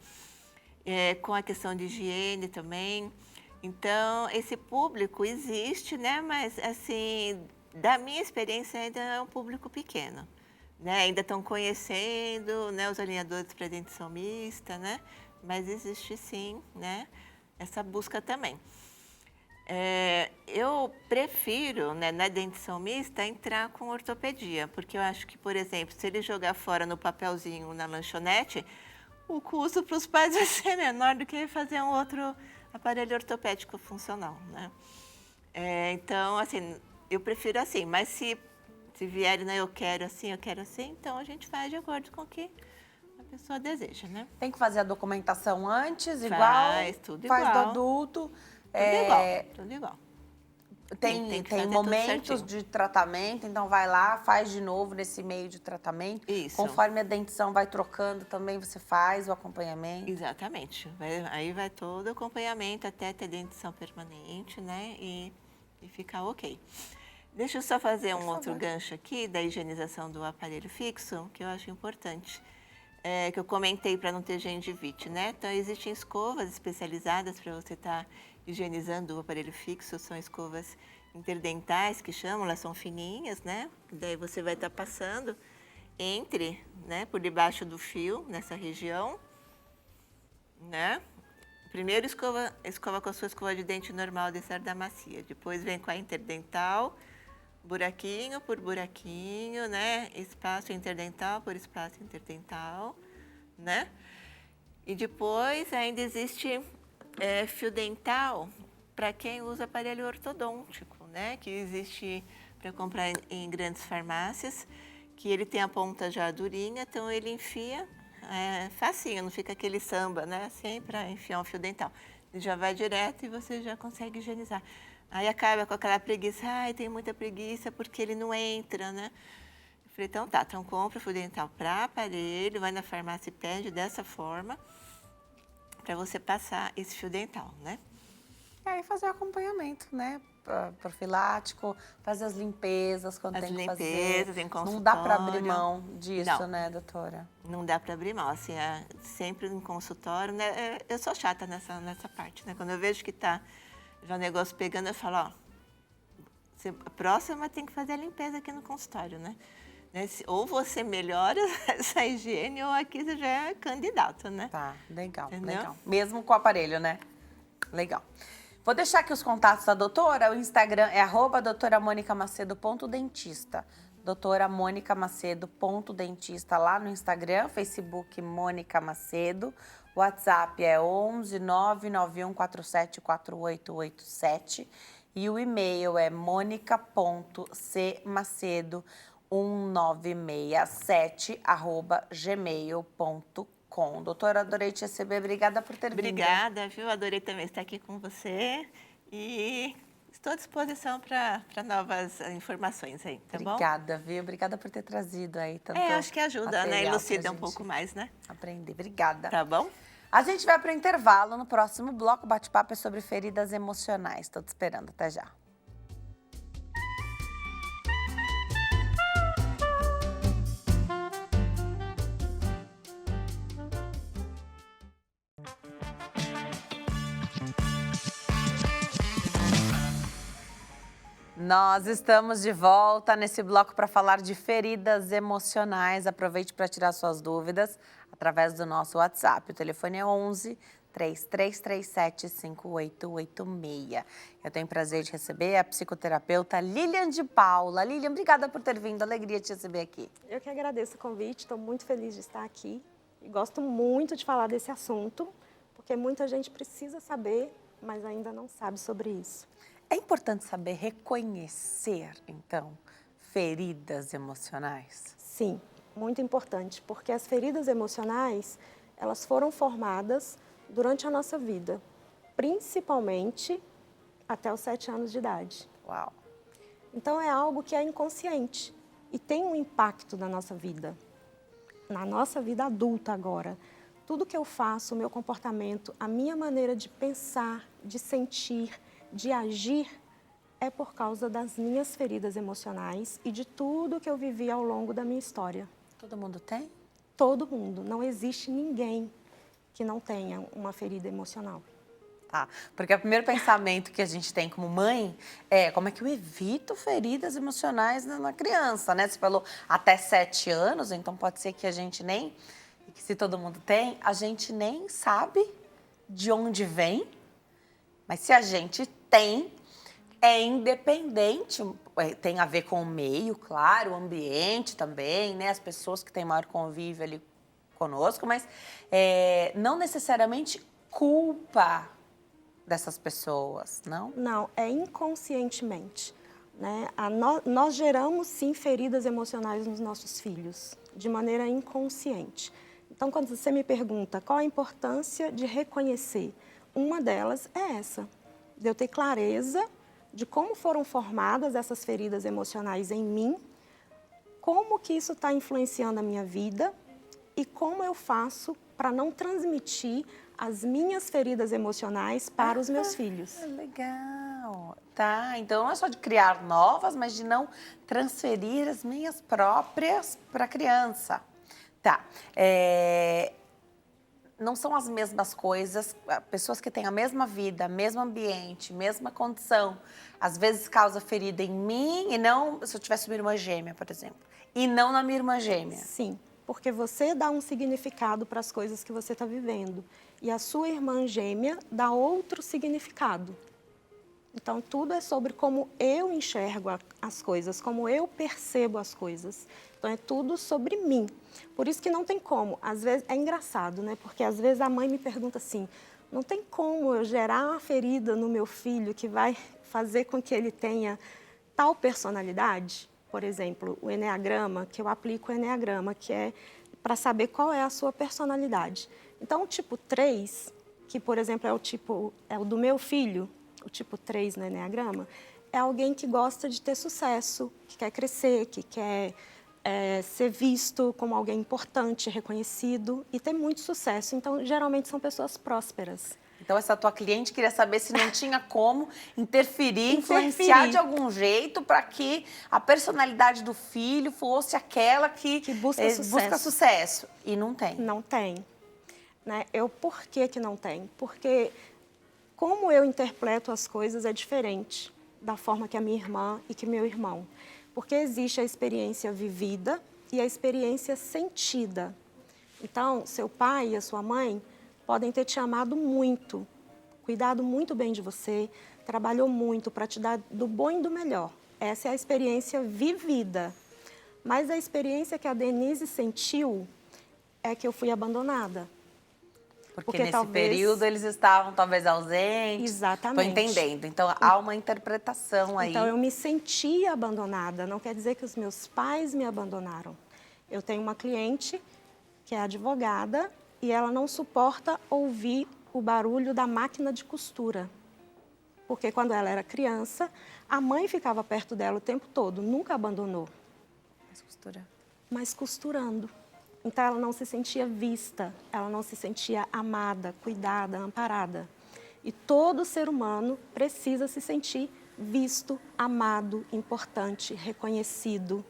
Com a questão de higiene também. Então, esse público existe, né? Mas, assim, da minha experiência, ainda é um público pequeno, né? Ainda estão conhecendo, né, os alinhadores para dentição mista, né? Mas existe, sim, né, essa busca também. Eu prefiro, né, na dentição mista, entrar com ortopedia, porque eu acho que, por exemplo, se ele jogar fora no papelzinho na lanchonete, o custo para os pais vai ser menor do que fazer um outro aparelho ortopédico funcional, né? Então, assim, eu prefiro assim, mas se vierem, né, eu quero assim, então a gente faz de acordo com o que a pessoa deseja, né? Tem que fazer a documentação antes, tudo faz igual. Do adulto. Tudo igual. Tem momentos de tratamento, então vai lá, faz de novo nesse meio de tratamento. Isso. Conforme a dentição vai trocando, também você faz o acompanhamento. Exatamente. Aí vai todo o acompanhamento até ter dentição permanente, né? E ficar ok. Deixa eu só fazer um outro gancho aqui da higienização do aparelho fixo, que eu acho importante. Que eu comentei para não ter gengivite, né? Então, existem escovas especializadas para você estar higienizando o aparelho fixo, são escovas interdentais que chamam, elas são fininhas, né? Daí você vai estar passando né, por debaixo do fio, nessa região, né? Primeiro escova com a sua escova de dente normal de cerda macia, depois vem com a interdental, buraquinho por buraquinho, né? Espaço interdental por espaço interdental, né? E depois ainda existe fio dental para quem usa aparelho ortodôntico, né? Que existe para comprar em grandes farmácias, que ele tem a ponta já durinha, então ele enfia facinho, não fica aquele samba, né? Assim, para enfiar um fio dental. Ele já vai direto e você já consegue higienizar. Aí acaba com aquela preguiça, tem muita preguiça porque ele não entra, né? Eu falei, então compra o fio dental para aparelho, vai na farmácia e pede dessa forma, para você passar esse fio dental, né? E aí fazer o acompanhamento, né? Profilático, fazer as limpezas quando tem que fazer. As limpezas em consultório. Não dá para abrir mão disso, né, doutora? Não dá para abrir mão, assim, sempre em consultório, né? Eu sou chata nessa parte, né? Quando eu vejo que tá já o negócio pegando, eu falo, a próxima tem que fazer a limpeza aqui no consultório, né? Ou você melhora essa higiene, ou aqui você já é candidato, né? Tá, legal, entendeu? Legal. Mesmo com o aparelho, né? Legal. Vou deixar aqui os contatos da doutora. O Instagram é @doutoramonicamacedo.dentista. doutoramonicamacedo.dentista lá no Instagram, Facebook Mônica Macedo. WhatsApp é 11 99147 4887. E o e-mail é monica.cmacedo1967@gmail.com. Doutora, adorei te receber. Obrigada por ter vindo. Obrigada, viu? Adorei também estar aqui com você. E Estou à disposição para novas informações aí, tá bom? Obrigada, viu? Obrigada por ter trazido aí tanto Acho que ajuda, né? material Elucida pra um pouco gente mais, né? aprender. Obrigada. Tá bom? A gente vai para o intervalo. No próximo bloco, o bate-papo é sobre feridas emocionais. Estou te esperando. Até já. Nós estamos de volta nesse bloco para falar de feridas emocionais. Aproveite para tirar suas dúvidas através do nosso WhatsApp. O telefone é 11 3337 5886. Eu tenho o prazer de receber a psicoterapeuta Lilian de Paula. Lilian, obrigada por ter vindo. Alegria te receber aqui. Eu que agradeço o convite, estou muito feliz de estar aqui e gosto muito de falar desse assunto, porque muita gente precisa saber, mas ainda não sabe sobre isso. É importante saber reconhecer, então, feridas emocionais? Sim, muito importante, porque as feridas emocionais, elas foram formadas durante a nossa vida, principalmente até os 7 anos de idade. Uau! Então é algo que é inconsciente e tem um impacto na nossa vida adulta agora. Tudo que eu faço, o meu comportamento, a minha maneira de pensar, de sentir, de agir, é por causa das minhas feridas emocionais e de tudo que eu vivi ao longo da minha história. Todo mundo tem? Todo mundo. Não existe ninguém que não tenha uma ferida emocional. Tá, porque o primeiro pensamento que a gente tem como mãe é como é que eu evito feridas emocionais na criança, né? Você falou até 7 anos, então pode ser que a gente nem, que se todo mundo tem, a gente nem sabe de onde vem, mas se a gente tem, é independente, tem a ver com o meio, claro, o ambiente também, né? As pessoas que têm maior convívio ali conosco, mas não necessariamente culpa dessas pessoas, não? Não, é inconscientemente. Né? Nós geramos, sim, feridas emocionais nos nossos filhos, de maneira inconsciente. Então, quando você me pergunta qual a importância de reconhecer, uma delas é essa, de eu ter clareza de como foram formadas essas feridas emocionais em mim, como que isso está influenciando a minha vida e como eu faço para não transmitir as minhas feridas emocionais para os meus filhos. Legal. Tá, então não é só de criar novas, mas de não transferir as minhas próprias para a criança. Tá. Não são as mesmas coisas, pessoas que têm a mesma vida, mesmo ambiente, mesma condição, às vezes causa ferida em mim e não se eu tivesse uma irmã gêmea, por exemplo, e não na minha irmã gêmea. Sim, porque você dá um significado para as coisas que você está vivendo e a sua irmã gêmea dá outro significado. Então, tudo é sobre como eu enxergo as coisas, como eu percebo as coisas. Então, é tudo sobre mim. Por isso que não tem como. Às vezes, é engraçado, né? Porque às vezes a mãe me pergunta assim, não tem como eu gerar uma ferida no meu filho que vai fazer com que ele tenha tal personalidade? Por exemplo, o eneagrama, que eu aplico o eneagrama, que é para saber qual é a sua personalidade. Então, o tipo 3, que, por exemplo, é o do meu filho, o tipo 3 no eneagrama, é alguém que gosta de ter sucesso, que quer crescer, que quer ser visto como alguém importante, reconhecido e ter muito sucesso. Então, geralmente, são pessoas prósperas. Então, essa tua cliente queria saber se não tinha como influenciar de algum jeito para que a personalidade do filho fosse aquela que busca sucesso. E não tem. Não tem. Né? Por que não tem? Porque como eu interpreto as coisas é diferente da forma que a minha irmã e que meu irmão. Porque existe a experiência vivida e a experiência sentida. Então, seu pai e a sua mãe podem ter te amado muito, cuidado muito bem de você, trabalhou muito para te dar do bom e do melhor. Essa é a experiência vivida. Mas a experiência que a Denise sentiu é que eu fui abandonada. Porque nesse período eles estavam talvez ausentes. Exatamente. Estou entendendo. Então, há uma interpretação aí. Então, eu me sentia abandonada. Não quer dizer que os meus pais me abandonaram. Eu tenho uma cliente que é advogada e ela não suporta ouvir o barulho da máquina de costura. Porque quando ela era criança, a mãe ficava perto dela o tempo todo, nunca abandonou. Mas costura. Mas costurando. Então, ela não se sentia vista, ela não se sentia amada, cuidada, amparada. E todo ser humano precisa se sentir visto, amado, importante, reconhecido.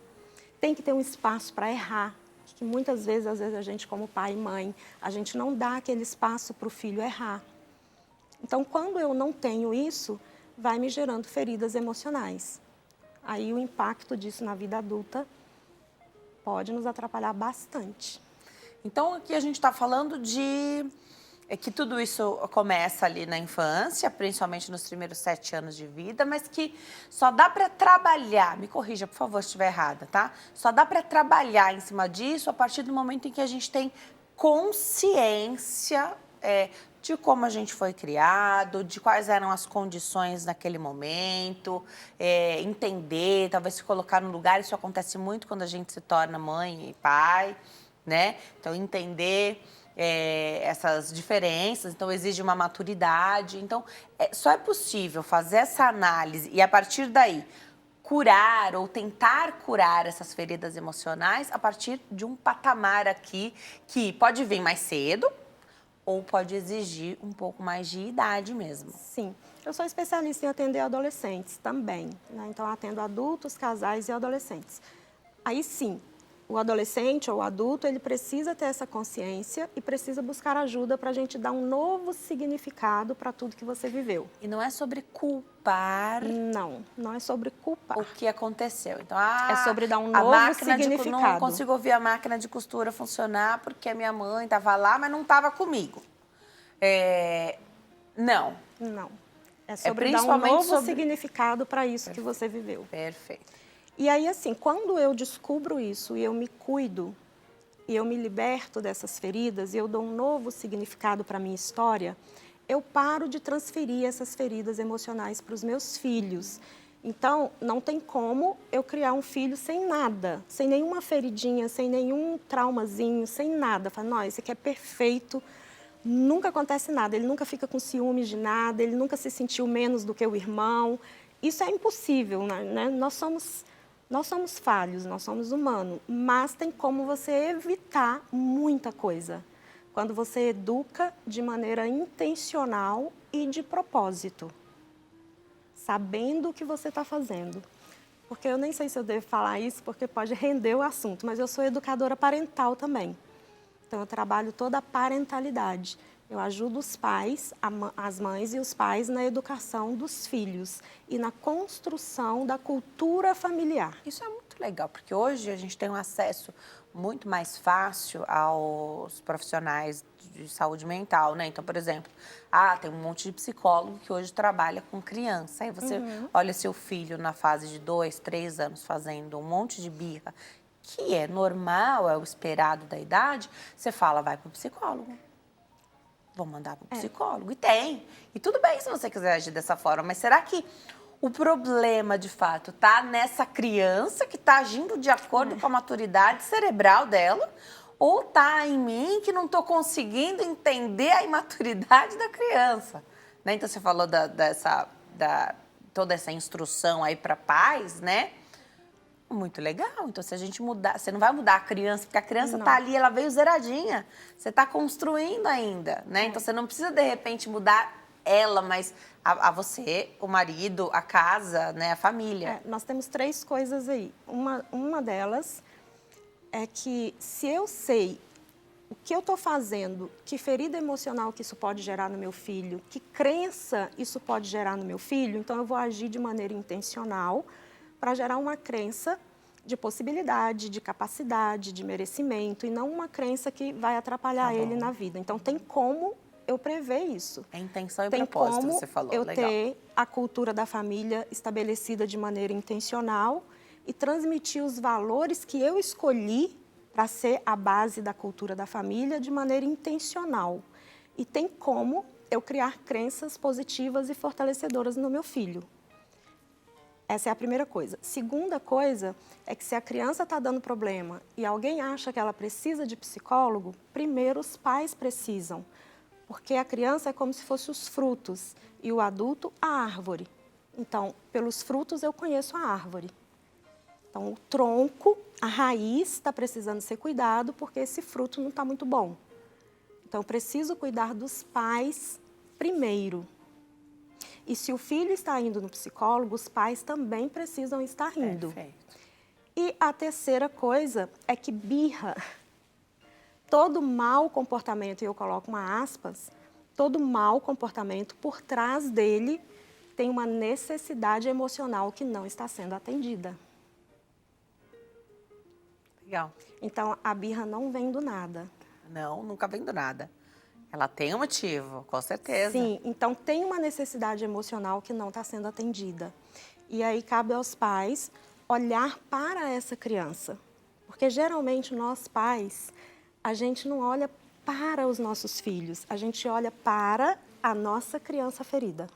Tem que ter um espaço para errar, que muitas vezes, às vezes, a gente, como pai e mãe, a gente não dá aquele espaço para o filho errar. Então, quando eu não tenho isso, vai me gerando feridas emocionais. Aí, o impacto disso na vida adulta pode nos atrapalhar bastante. Então, aqui a gente está falando que tudo isso começa ali na infância, principalmente nos primeiros 7 anos de vida, mas que só dá para trabalhar, me corrija, por favor, se estiver errada, tá? Só dá para trabalhar em cima disso a partir do momento em que a gente tem consciência de como a gente foi criado, de quais eram as condições naquele momento, entender, talvez se colocar no lugar. Isso acontece muito quando a gente se torna mãe e pai, né? Então, entender essas diferenças, então exige uma maturidade. Então, só é possível fazer essa análise e, a partir daí, curar ou tentar curar essas feridas emocionais a partir de um patamar aqui que pode vir mais cedo, ou pode exigir um pouco mais de idade mesmo. Sim. Eu sou especialista em atender adolescentes também, né? Então, atendo adultos, casais e adolescentes. Aí, sim, o adolescente ou o adulto, ele precisa ter essa consciência e precisa buscar ajuda para a gente dar um novo significado para tudo que você viveu. E não é sobre culpar... Não, não é sobre culpar. O que aconteceu. Então, é sobre dar um novo significado. Não consigo ouvir a máquina de costura funcionar porque a minha mãe estava lá, mas não estava comigo. Não. Não. É sobre dar um novo significado para isso que você viveu. Perfeito. E aí, assim, quando eu descubro isso e eu me cuido, e eu me liberto dessas feridas, e eu dou um novo significado para a minha história, eu paro de transferir essas feridas emocionais para os meus filhos. Então, não tem como eu criar um filho sem nada, sem nenhuma feridinha, sem nenhum traumazinho, sem nada. Fala, não, esse aqui é perfeito, nunca acontece nada, ele nunca fica com ciúmes de nada, ele nunca se sentiu menos do que o irmão. Isso é impossível, né? Nós somos falhos, nós somos humanos, mas tem como você evitar muita coisa. Quando você educa de maneira intencional e de propósito, sabendo o que você está fazendo. Porque eu nem sei se eu devo falar isso, porque pode render o assunto, mas eu sou educadora parental também. Então, eu trabalho toda a parentalidade. Eu ajudo os pais, as mães e os pais na educação dos filhos e na construção da cultura familiar. Isso é muito legal, porque hoje a gente tem um acesso muito mais fácil aos profissionais de saúde mental, né? Então, por exemplo, tem um monte de psicólogo que hoje trabalha com criança. Aí você olha seu filho na fase de 2, 3 anos fazendo um monte de birra, que é normal, é o esperado da idade, você fala, vai para o psicólogo. Vou mandar para o psicólogo. E tem. E tudo bem se você quiser agir dessa forma, mas será que o problema, de fato, está nessa criança que está agindo de acordo com a maturidade cerebral dela? Ou está em mim que não estou conseguindo entender a imaturidade da criança? Né? Então, você falou toda essa instrução aí para pais, né? Muito legal. Então, se a gente mudar... Você não vai mudar a criança, porque a criança está ali, ela veio zeradinha. Você está construindo ainda, né? Então, você não precisa, de repente, mudar ela, mas a você, o marido, a casa, né? A família. Nós temos 3 coisas aí. Uma delas é que, se eu sei o que eu estou fazendo, que ferida emocional que isso pode gerar no meu filho, que crença isso pode gerar no meu filho, então eu vou agir de maneira intencional para gerar uma crença de possibilidade, de capacidade, de merecimento, e não uma crença que vai atrapalhar ele na vida. Então, tem como eu prever isso. É intenção e tem propósito, como você falou. Eu legal. ter a cultura da família estabelecida de maneira intencional e transmitir os valores que eu escolhi para ser a base da cultura da família de maneira intencional. E tem como eu criar crenças positivas e fortalecedoras no meu filho. Essa é a primeira coisa. Segunda coisa é que, se a criança está dando problema e alguém acha que ela precisa de psicólogo, primeiro os pais precisam. Porque a criança é como se fosse os frutos e o adulto a árvore. Então, pelos frutos eu conheço a árvore. Então, o tronco, a raiz está precisando ser cuidado porque esse fruto não está muito bom. Então, eu preciso cuidar dos pais primeiro. E se o filho está indo no psicólogo, os pais também precisam estar indo. Perfeito. E a terceira coisa é que birra, todo mau comportamento, e eu coloco uma aspas, todo mau comportamento por trás dele tem uma necessidade emocional que não está sendo atendida. Legal. Então, a birra não vem do nada. Não, nunca vem do nada. Ela tem um motivo, com certeza. Sim, então tem uma necessidade emocional que não está sendo atendida. E aí cabe aos pais olhar para essa criança. Porque geralmente nós pais, a gente não olha para os nossos filhos, a gente olha para a nossa criança ferida.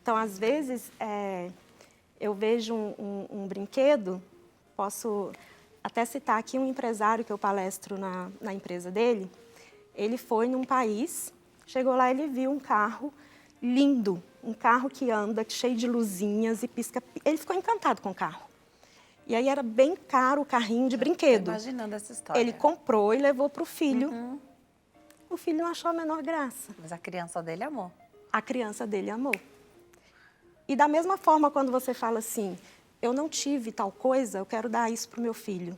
Então, às vezes, eu vejo um brinquedo, posso até citar aqui um empresário que eu palestro na empresa dele. Ele foi num país, chegou lá, ele viu um carro lindo, um carro que anda, cheio de luzinhas e pisca. Ele ficou encantado com o carro. E aí era bem caro o carrinho de brinquedo. Tô imaginando essa história. Ele comprou e levou para o filho. O filho não achou a menor graça. Mas a criança dele amou. A criança dele amou. E da mesma forma, quando você fala assim, eu não tive tal coisa, eu quero dar isso para o meu filho.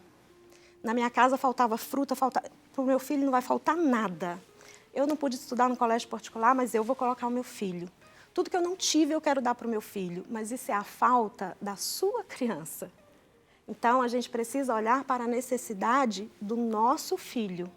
Na minha casa faltava fruta, para o meu filho não vai faltar nada. Eu não pude estudar no colégio particular, mas eu vou colocar o meu filho. Tudo que eu não tive, eu quero dar para o meu filho. Mas isso é a falta da sua criança. Então, a gente precisa olhar para a necessidade do nosso filho.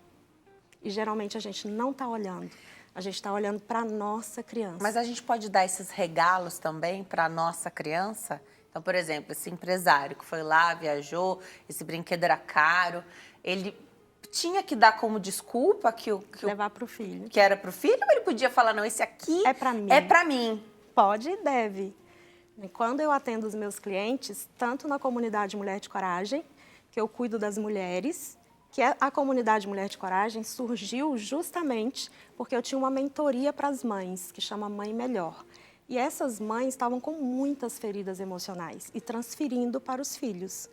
E geralmente a gente não está olhando. A gente está olhando para a nossa criança. Mas a gente pode dar esses regalos também para a nossa criança? Então, por exemplo, esse empresário que foi lá, viajou, esse brinquedo era caro, ele tinha que dar como desculpa levar para o filho. Que era para o filho, ou ele podia falar, não, esse aqui é para mim. É para mim. Pode e deve. Quando eu atendo os meus clientes, tanto na comunidade Mulher de Coragem, que eu cuido das mulheres, que a comunidade Mulher de Coragem surgiu justamente porque eu tinha uma mentoria para as mães, que chama Mãe Melhor. E essas mães estavam com muitas feridas emocionais e transferindo para os filhos.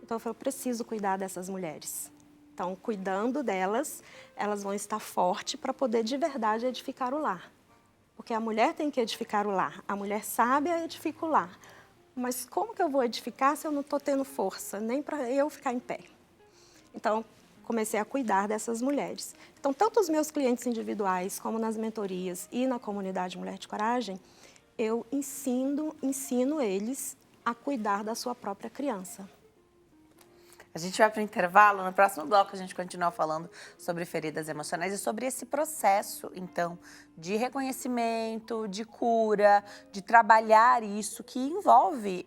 Então, eu falei, eu preciso cuidar dessas mulheres. Então, cuidando delas, elas vão estar fortes para poder, de verdade, edificar o lar. Porque a mulher tem que edificar o lar. A mulher sábia edifica o lar. Mas como que eu vou edificar se eu não estou tendo força, nem para eu ficar em pé? Então, comecei a cuidar dessas mulheres. Então, tanto os meus clientes individuais, como nas mentorias e na comunidade Mulher de Coragem, eu ensino eles a cuidar da sua própria criança. A gente vai para o intervalo, no próximo bloco a gente continua falando sobre feridas emocionais e sobre esse processo, então, de reconhecimento, de cura, de trabalhar isso que envolve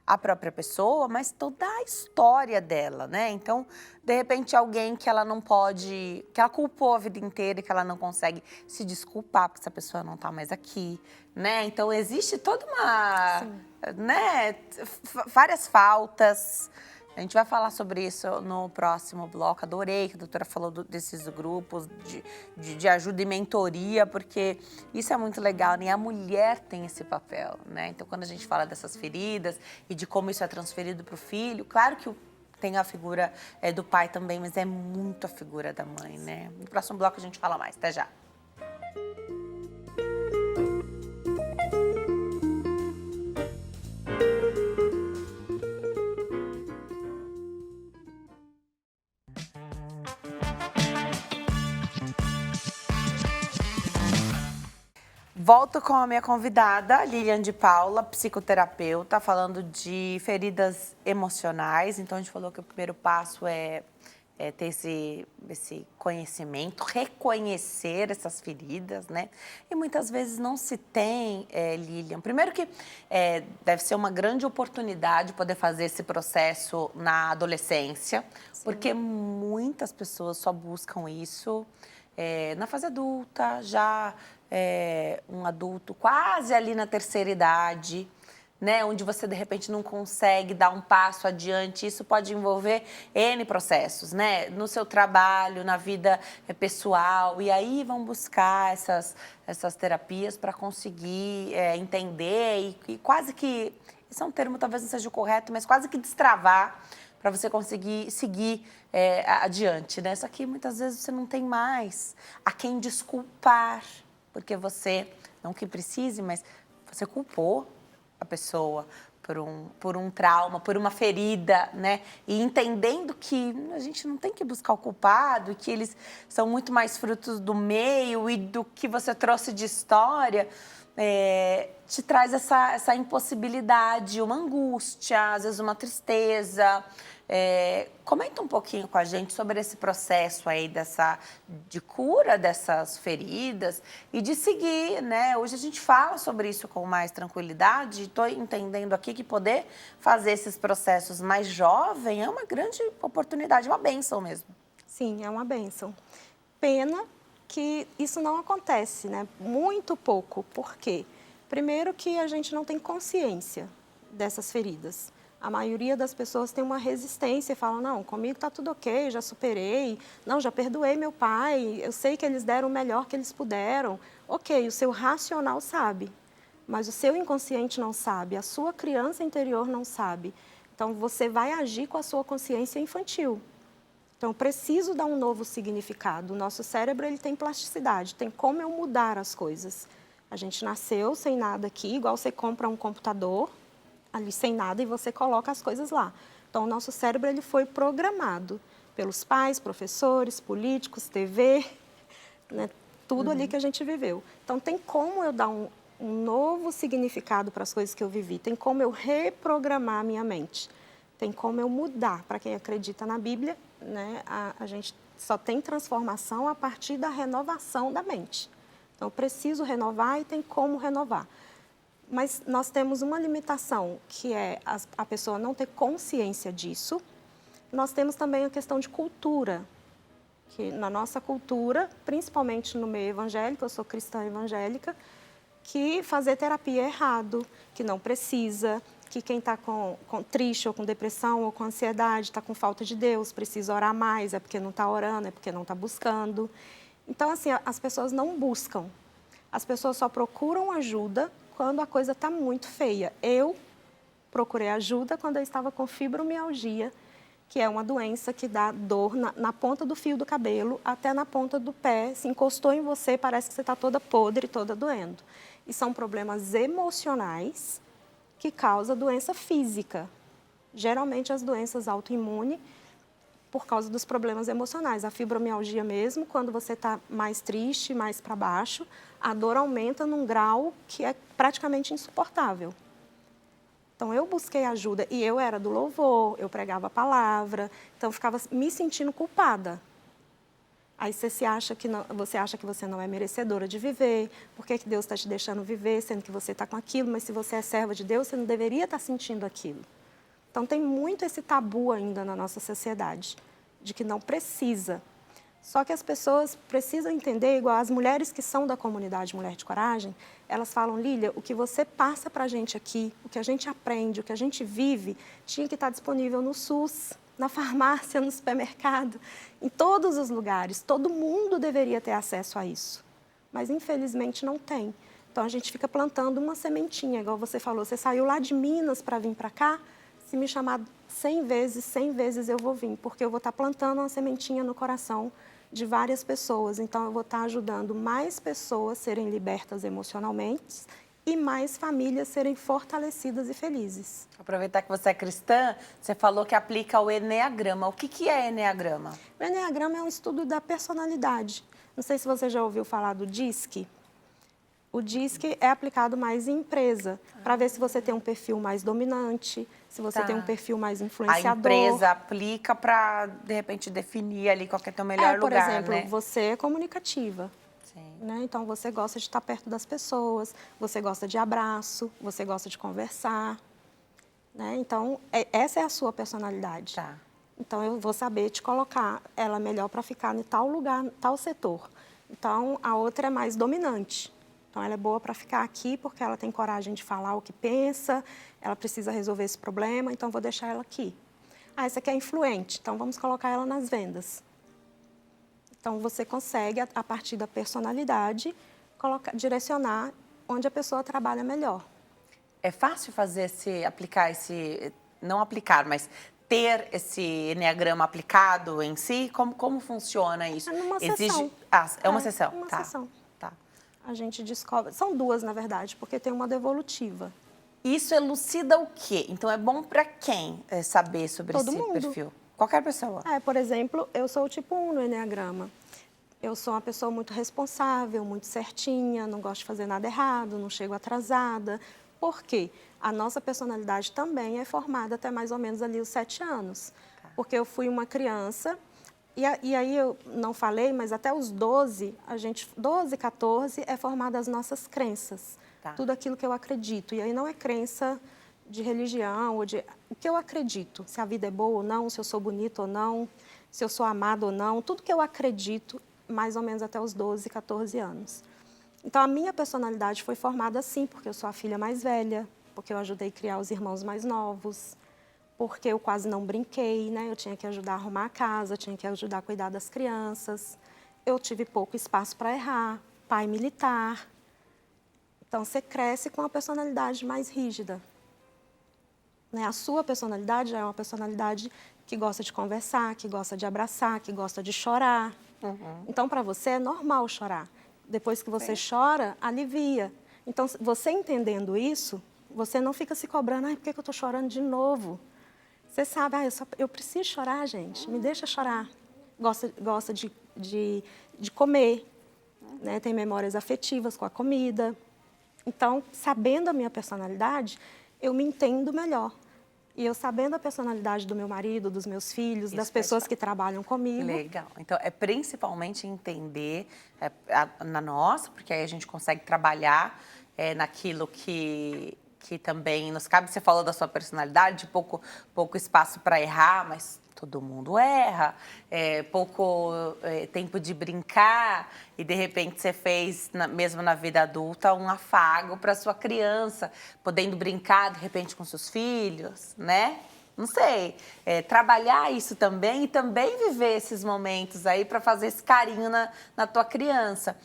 a própria pessoa, mas toda a história dela, né? Então, de repente, alguém que ela não pode, que ela culpou a vida inteira e que ela não consegue se desculpar porque essa pessoa não está mais aqui, né? Então, existe toda uma, né, várias faltas. A gente vai falar sobre isso no próximo bloco. Adorei que a doutora falou desses grupos de ajuda e mentoria, porque isso é muito legal, né? A mulher tem esse papel, né? Então, quando a gente fala dessas feridas e de como isso é transferido para o filho, claro que tem a figura do pai também, mas é muito a figura da mãe, né? No próximo bloco a gente fala mais. Até já! Volto com a minha convidada, Lilian de Paula, psicoterapeuta, falando de feridas emocionais. Então, a gente falou que o primeiro passo é ter esse conhecimento, reconhecer essas feridas, né? E muitas vezes não se tem, Lilian. Primeiro que deve ser uma grande oportunidade poder fazer esse processo na adolescência, porque muitas pessoas só buscam isso na fase adulta, já um adulto quase ali na terceira idade, né, onde você de repente não consegue dar um passo adiante. Isso pode envolver N processos, né, no seu trabalho, na vida pessoal. E aí vão buscar essas terapias para conseguir entender e quase que, esse é um termo talvez não seja o correto, mas quase que destravar para você conseguir seguir adiante, né? Só que muitas vezes você não tem mais a quem desculpar, porque você, não que precise, mas você culpou a pessoa por um trauma, por uma ferida, né? E entendendo que a gente não tem que buscar o culpado, e que eles são muito mais frutos do meio e do que você trouxe de história, te traz essa impossibilidade, uma angústia, às vezes uma tristeza. Comenta um pouquinho com a gente sobre esse processo aí de cura dessas feridas e de seguir, né? Hoje a gente fala sobre isso com mais tranquilidade. Estou entendendo aqui que poder fazer esses processos mais jovem é uma grande oportunidade, uma bênção mesmo. Sim, é uma bênção. Pena que isso não acontece, né? Muito pouco. Por quê? Primeiro que a gente não tem consciência dessas feridas. A maioria das pessoas tem uma resistência e fala, não, comigo está tudo ok, já superei, não, já perdoei meu pai, eu sei que eles deram o melhor que eles puderam. Ok, o seu racional sabe, mas o seu inconsciente não sabe, a sua criança interior não sabe. Então, você vai agir com a sua consciência infantil. Então, eu preciso dar um novo significado. O nosso cérebro ele tem plasticidade, tem como eu mudar as coisas. A gente nasceu sem nada aqui, igual você compra um computador, ali sem nada, e você coloca as coisas lá. Então, o nosso cérebro ele foi programado pelos pais, professores, políticos, TV, né? Tudo ali que a gente viveu. Então, tem como eu dar um novo significado para as coisas que eu vivi, tem como eu reprogramar a minha mente, tem como eu mudar. Para quem acredita na Bíblia, né, a gente só tem transformação a partir da renovação da mente. Então, eu preciso renovar e tem como renovar. Mas nós temos uma limitação, que é a pessoa não ter consciência disso. Nós temos também a questão de cultura, que na nossa cultura, principalmente no meio evangélico, eu sou cristã evangélica, que fazer terapia é errado, que não precisa, que quem está triste ou com depressão ou com ansiedade, está com falta de Deus, precisa orar mais, é porque não está orando, é porque não está buscando. Então, assim, as pessoas não buscam. As pessoas só procuram ajuda quando a coisa está muito feia. Eu procurei ajuda quando eu estava com fibromialgia, que é uma doença que dá dor na ponta do fio do cabelo, até na ponta do pé. Se encostou em você, parece que você está toda podre, toda doendo. E são problemas emocionais que causam doença física. Geralmente as doenças autoimunes, por causa dos problemas emocionais. A fibromialgia mesmo, quando você está mais triste, mais para baixo, a dor aumenta num grau que é praticamente insuportável. Então, eu busquei ajuda e eu era do louvor, eu pregava a palavra, então eu ficava me sentindo culpada. Aí você acha que você não é merecedora de viver, por que Deus está te deixando viver, sendo que você está com aquilo, mas se você é serva de Deus, você não deveria estar sentindo aquilo. Então, tem muito esse tabu ainda na nossa sociedade, de que não precisa. Só que as pessoas precisam entender, igual as mulheres que são da comunidade Mulher de Coragem, elas falam, Lília, o que você passa para a gente aqui, o que a gente aprende, o que a gente vive, tinha que estar disponível no SUS, na farmácia, no supermercado, em todos os lugares. Todo mundo deveria ter acesso a isso, mas infelizmente não tem. Então, a gente fica plantando uma sementinha, igual você falou, você saiu lá de Minas para vir para cá, se me chamar 100 vezes eu vou vir, porque eu vou estar plantando uma sementinha no coração de várias pessoas. Então, eu vou estar ajudando mais pessoas a serem libertas emocionalmente e mais famílias serem fortalecidas e felizes. Aproveitar que você é cristã, você falou que aplica o Eneagrama. O que é Eneagrama? O Eneagrama é um estudo da personalidade. Não sei se você já ouviu falar do DISC. O DISC é aplicado mais em empresa, para ver se você tem um perfil mais dominante, se você tem um perfil mais influenciador. A empresa aplica para, de repente, definir ali qual que é o teu melhor por lugar, exemplo, né? Você é comunicativa. Sim. Né? Então, você gosta de estar perto das pessoas, você gosta de abraço, você gosta de conversar. Né? Então, essa é a sua personalidade. Tá. Então, eu vou saber te colocar ela melhor para ficar em tal lugar, tal setor. Então, a outra é mais dominante. Então, ela é boa para ficar aqui porque ela tem coragem de falar o que pensa, ela precisa resolver esse problema, então vou deixar ela aqui. Ah, essa aqui é influente, então vamos colocar ela nas vendas. Então, você consegue, a partir da personalidade, direcionar onde a pessoa trabalha melhor. É fácil não aplicar, mas ter esse eneagrama aplicado em si? Como funciona isso? É numa sessão. É uma sessão? Uma Tá. sessão. Tá. A gente descobre, são duas, na verdade, porque tem uma devolutiva. Isso elucida o quê? Então, é bom para quem saber sobre Todo esse mundo. perfil? Qualquer pessoa. Por exemplo, eu sou o tipo 1 no eneagrama. Eu sou uma pessoa muito responsável, muito certinha, não gosto de fazer nada errado, não chego atrasada. Por quê? A nossa personalidade também é formada até mais ou menos ali os 7 anos. Porque eu fui uma criança, e aí eu não falei, mas até os 12, 14, é formada as nossas crenças. Tá. Tudo aquilo que eu acredito. E aí não é crença de religião, o que eu acredito. Se a vida é boa ou não, se eu sou bonita ou não, se eu sou amada ou não. Tudo que eu acredito, mais ou menos até os 12, 14 anos. Então, a minha personalidade foi formada assim, porque eu sou a filha mais velha, porque eu ajudei a criar os irmãos mais novos, porque eu quase não brinquei, né? Eu tinha que ajudar a arrumar a casa, tinha que ajudar a cuidar das crianças. Eu tive pouco espaço para errar, pai militar. Então, você cresce com a personalidade mais rígida. Né? A sua personalidade já é uma personalidade que gosta de conversar, que gosta de abraçar, que gosta de chorar. Uhum. Então, para você é normal chorar. Depois que você chora, alivia. Então, você entendendo isso, você não fica se cobrando, por que eu estou chorando de novo? Você sabe, eu preciso chorar, gente, me deixa chorar. Gosta de comer, né? Tem memórias afetivas com a comida. Então, sabendo a minha personalidade, eu me entendo melhor. E eu sabendo a personalidade do meu marido, dos meus filhos, das pessoas que trabalham comigo. Legal. Então, é principalmente entender na nossa, porque aí a gente consegue trabalhar naquilo que também nos cabe. Você falou da sua personalidade, pouco espaço para errar, mas todo mundo erra, pouco tempo de brincar e, de repente, você fez, mesmo na vida adulta, um afago para sua criança, podendo brincar, de repente, com seus filhos, né? Não sei, trabalhar isso também e também viver esses momentos aí para fazer esse carinho na tua criança.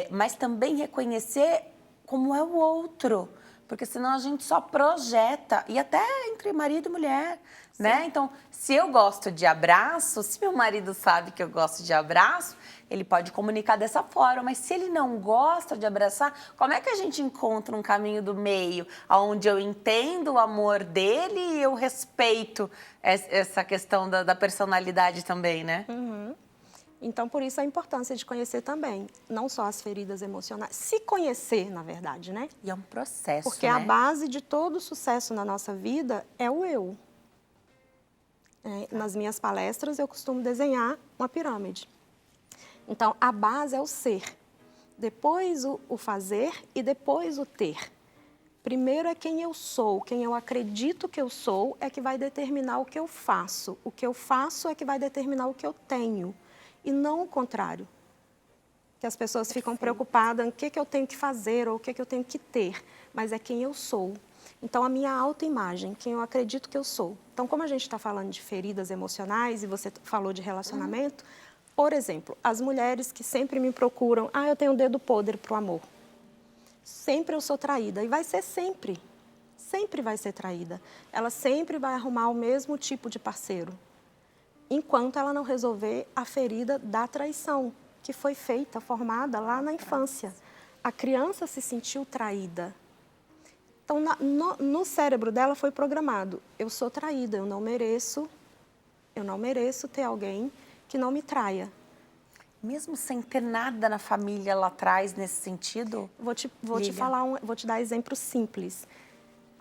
Mas também reconhecer como é o outro, porque senão a gente só projeta, e até entre marido e mulher, né? Então, se eu gosto de abraço, se meu marido sabe que eu gosto de abraço, ele pode comunicar dessa forma, mas se ele não gosta de abraçar, como é que a gente encontra um caminho do meio, onde eu entendo o amor dele e eu respeito essa questão da personalidade também, né? Uhum. Então, por isso a importância de conhecer também, não só as feridas emocionais, se conhecer, na verdade, né? E é um processo, porque né? a base de todo sucesso na nossa vida é o eu. Nas minhas palestras, eu costumo desenhar uma pirâmide. Então, a base é o ser, depois o fazer e depois o ter. Primeiro é quem eu sou, quem eu acredito que eu sou é que vai determinar o que eu faço. O que eu faço é que vai determinar o que eu tenho, e não o contrário. Que as pessoas ficam preocupadas em o que eu tenho que fazer ou o que eu tenho que ter, mas é quem eu sou. Então, a minha autoimagem, quem eu acredito que eu sou. Então, como a gente está falando de feridas emocionais e você falou de relacionamento, por exemplo, as mulheres que sempre me procuram, eu tenho um dedo podre para o amor. Sempre eu sou traída, e vai ser sempre. Sempre vai ser traída. Ela sempre vai arrumar o mesmo tipo de parceiro, enquanto ela não resolver a ferida da traição, que foi feita, formada lá na infância. A criança se sentiu traída. Então, no cérebro dela foi programado, eu sou traída, eu não mereço ter alguém que não me traia. Mesmo sem ter nada na família lá atrás nesse sentido? Vou te dar exemplos simples.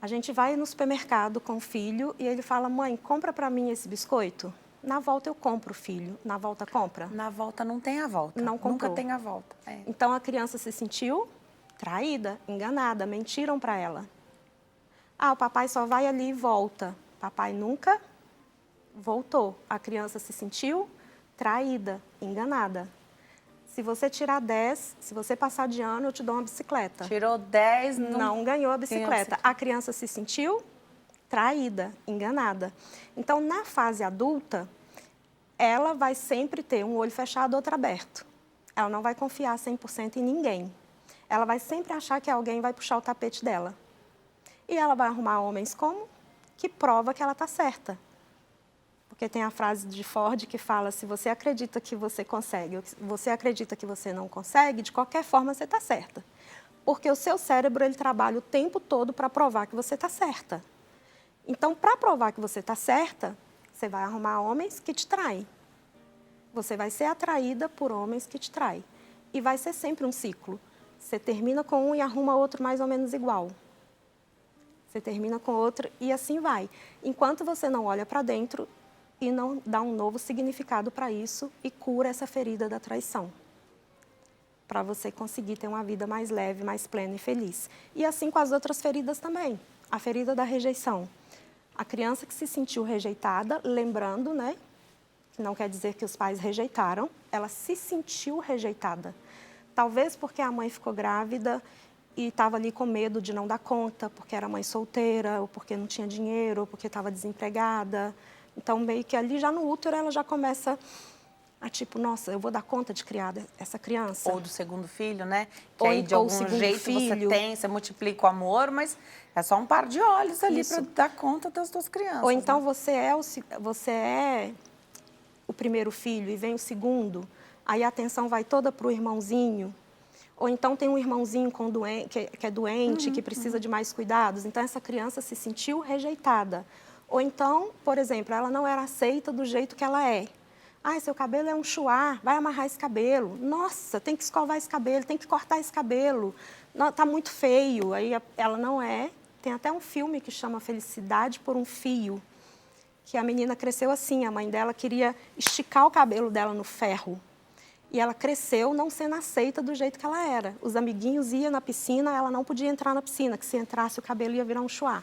A gente vai no supermercado com o filho e ele fala, mãe, compra para mim esse biscoito? Na volta eu compro, filho. Na volta compra? Na volta não tem a volta. Não comprou. Nunca tem a volta. Então, a criança se sentiu traída, enganada, mentiram para ela. O papai só vai ali e volta. Papai nunca voltou. A criança se sentiu traída, enganada. Se você tirar 10, se você passar de ano, eu te dou uma bicicleta. Tirou 10, Não ganhou a bicicleta. A criança se sentiu traída, enganada. Então, na fase adulta, ela vai sempre ter um olho fechado, outro aberto. Ela não vai confiar 100% em ninguém. Ela vai sempre achar que alguém vai puxar o tapete dela. E ela vai arrumar homens como? Que prova que ela está certa. Porque tem a frase de Ford que fala, se você acredita que você consegue, ou você acredita que você não consegue, de qualquer forma você está certa. Porque o seu cérebro, ele trabalha o tempo todo para provar que você está certa. Então, para provar que você está certa, você vai arrumar homens que te traem. Você vai ser atraída por homens que te traem. E vai ser sempre um ciclo. Você termina com um e arruma outro mais ou menos igual. Você termina com outro e assim vai. Enquanto você não olha para dentro e não dá um novo significado para isso e cura essa ferida da traição. Para você conseguir ter uma vida mais leve, mais plena e feliz. E assim com as outras feridas também. A ferida da rejeição. A criança que se sentiu rejeitada, lembrando, né? Que não quer dizer que os pais rejeitaram, ela se sentiu rejeitada. Talvez porque a mãe ficou grávida e estava ali com medo de não dar conta, porque era mãe solteira, ou porque não tinha dinheiro, ou porque estava desempregada. Então, meio que ali já no útero, ela já começa a tipo, nossa, eu vou dar conta de criar essa criança. Ou do segundo filho, né? Que Ou aí, de algum jeito, filho. você tem, você multiplica o amor, mas é só um par de olhos ali para dar conta das suas crianças. Ou então, né? você é o primeiro filho e vem o segundo, aí a atenção vai toda para o irmãozinho. Ou então tem um irmãozinho que é doente, que precisa de mais cuidados. Então, essa criança se sentiu rejeitada. Ou então, por exemplo, ela não era aceita do jeito que ela é. Ah, seu cabelo é um chuá, vai amarrar esse cabelo. Nossa, tem que escovar esse cabelo, tem que cortar esse cabelo. Está muito feio. Aí ela não é. Tem até um filme que chama Felicidade por um Fio, que a menina cresceu assim, a mãe dela queria esticar o cabelo dela no ferro. E ela cresceu não sendo aceita do jeito que ela era. Os amiguinhos iam na piscina, ela não podia entrar na piscina, que se entrasse o cabelo ia virar um chuá.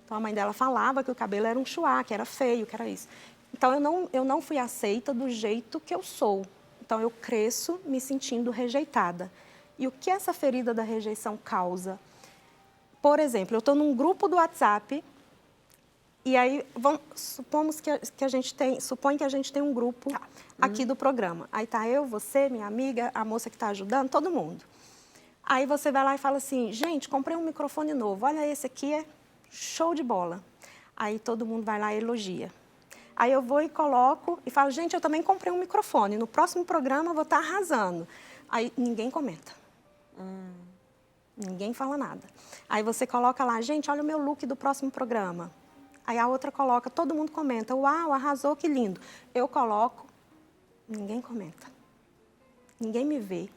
Então, a mãe dela falava que o cabelo era um chuá, que era feio, que era isso. Então, eu não fui aceita do jeito que eu sou. Então, eu cresço me sentindo rejeitada. E o que essa ferida da rejeição causa? Por exemplo, eu estou num grupo do WhatsApp, e aí, supõe que a gente tem um grupo aqui do programa. Aí tá eu, você, minha amiga, a moça que está ajudando, todo mundo. Aí você vai lá e fala assim, gente, comprei um microfone novo, olha esse aqui, é show de bola. Aí todo mundo vai lá e elogia. Aí eu vou e coloco e falo, gente, eu também comprei um microfone, no próximo programa eu vou estar arrasando. Aí ninguém comenta. Ninguém fala nada. Aí você coloca lá, gente, olha o meu look do próximo programa. Aí a outra coloca, todo mundo comenta, uau, arrasou, que lindo. Eu coloco, ninguém comenta. Ninguém me vê.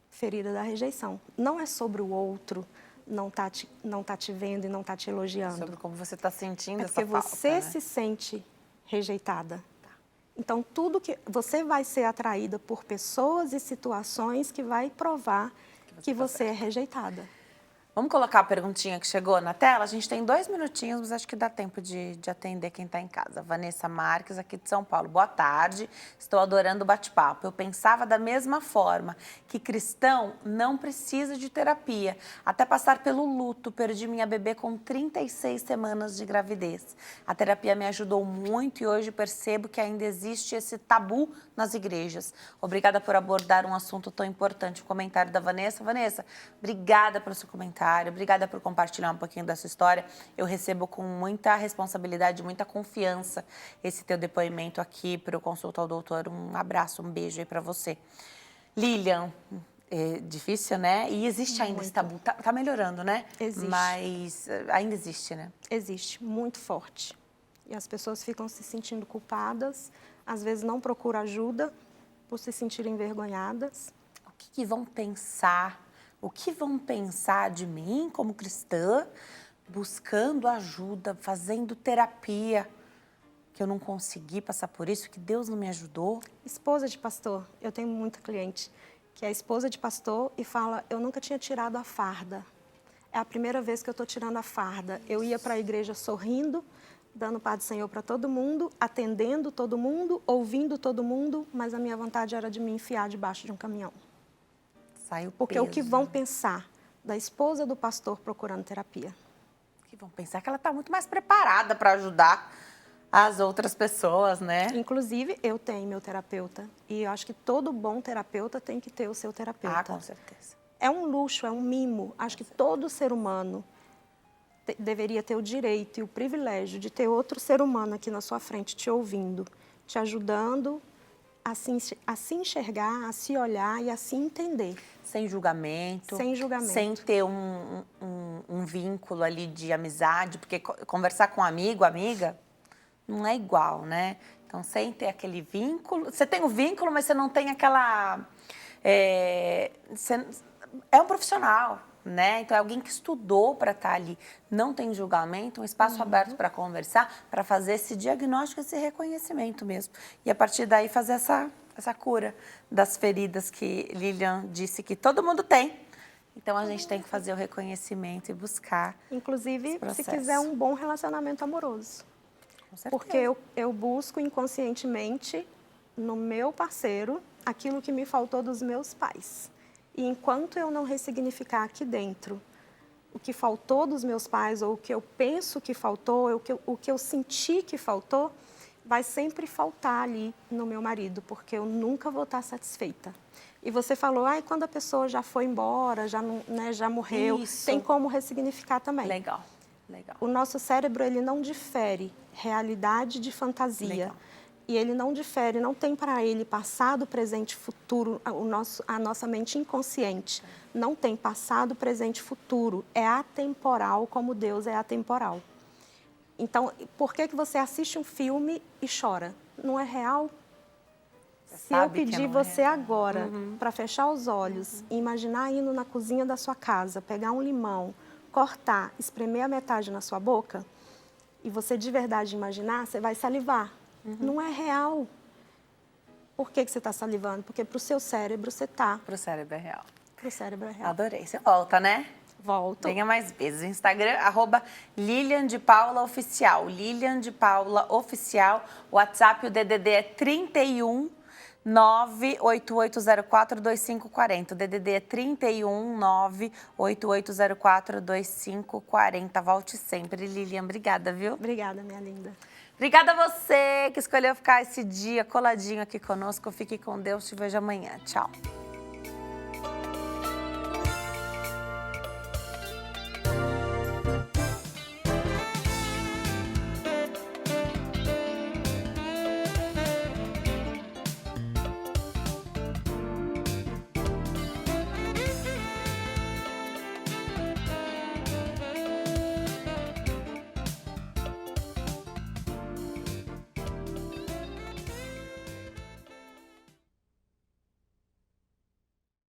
Ferida da rejeição. Não é sobre o outro não tá te vendo e não tá te elogiando. Sobre como você está sentindo essa falta. Porque você né? se sente rejeitada. Então, tudo que você vai ser atraída por pessoas e situações que vai provar que você é rejeitada. Vamos colocar a perguntinha que chegou na tela? A gente tem 2 minutinhos, mas acho que dá tempo de atender quem está em casa. Vanessa Marques, aqui de São Paulo. Boa tarde, estou adorando o bate-papo. Eu pensava da mesma forma, que cristão não precisa de terapia. Até passar pelo luto, perdi minha bebê com 36 semanas de gravidez. A terapia me ajudou muito e hoje percebo que ainda existe esse tabu nas igrejas. Obrigada por abordar um assunto tão importante. O comentário da Vanessa. Vanessa, obrigada pelo seu comentário. Obrigada por compartilhar um pouquinho dessa história. Eu recebo com muita responsabilidade, muita confiança esse teu depoimento aqui para o Consulta ao Doutor. Um abraço, um beijo aí para você. Lilian, é difícil, né? E existe ainda esse tabu. Tá melhorando, né? Existe. Mas ainda existe, né? Existe, muito forte. E as pessoas ficam se sentindo culpadas, às vezes não procuram ajuda por se sentirem envergonhadas. O que vão pensar? O que vão pensar de mim como cristã, buscando ajuda, fazendo terapia, que eu não consegui passar por isso, que Deus não me ajudou? Esposa de pastor, eu tenho muita cliente que é esposa de pastor e fala, eu nunca tinha tirado a farda. É a primeira vez que eu estou tirando a farda. Eu ia para a igreja sorrindo, dando paz do Senhor para todo mundo, atendendo todo mundo, ouvindo todo mundo, mas a minha vontade era de me enfiar debaixo de um caminhão. Sai o Porque o que peso. vão pensar da esposa do pastor procurando terapia? Que vão pensar que ela está muito mais preparada para ajudar as outras pessoas, né? Inclusive, eu tenho meu terapeuta e eu acho que todo bom terapeuta tem que ter o seu terapeuta. Ah, com certeza. É um luxo, é um mimo. Acho que todo ser humano deveria ter o direito e o privilégio de ter outro ser humano aqui na sua frente te ouvindo, te ajudando a se enxergar, a se olhar e a se entender. Sem julgamento. Sem julgamento. Sem ter um vínculo ali de amizade, porque conversar com um amigo, amiga, não é igual, né? Então, sem ter aquele vínculo... Você tem o vínculo, mas você não tem aquela... É um profissional, né? Então, é alguém que estudou para estar ali. Não tem julgamento, um espaço aberto para conversar, para fazer esse diagnóstico, esse reconhecimento mesmo. E, a partir daí, fazer essa cura das feridas que Lilian disse que todo mundo tem. Então, a gente tem que fazer o reconhecimento e buscar. Inclusive, se quiser um bom relacionamento amoroso. Com certeza. Porque eu busco inconscientemente no meu parceiro aquilo que me faltou dos meus pais. E enquanto eu não ressignificar aqui dentro o que faltou dos meus pais, ou o que eu penso que faltou, o que eu senti que faltou, vai sempre faltar ali no meu marido, porque eu nunca vou estar satisfeita. E você falou, quando a pessoa já foi embora, já, não, né, já morreu, Isso. tem como ressignificar também. Legal, legal. O nosso cérebro, ele não difere realidade de fantasia. Legal. E ele não difere, não tem para ele passado, presente, futuro, a nossa mente inconsciente. Não tem passado, presente, futuro. É atemporal como Deus é atemporal. Então, por que você assiste um filme e chora? Não é real? Se eu pedir você agora para fechar os olhos e imaginar indo na cozinha da sua casa, pegar um limão, cortar, espremer a metade na sua boca, e você de verdade imaginar, você vai salivar. Não é real. Por que você está salivando? Porque para o seu cérebro você está. Para o cérebro é real. Para o cérebro é real. Adorei. Você volta, né? Volto. Venha mais vezes. Instagram, @LilianDePaulaOficial. Lilian de Paula Oficial. O WhatsApp, o DDD é 31 988042540. O DDD é 31 988042540. Volte sempre, Lilian. Obrigada, viu? Obrigada, minha linda. Obrigada a você que escolheu ficar esse dia coladinho aqui conosco. Fique com Deus. Te vejo amanhã. Tchau.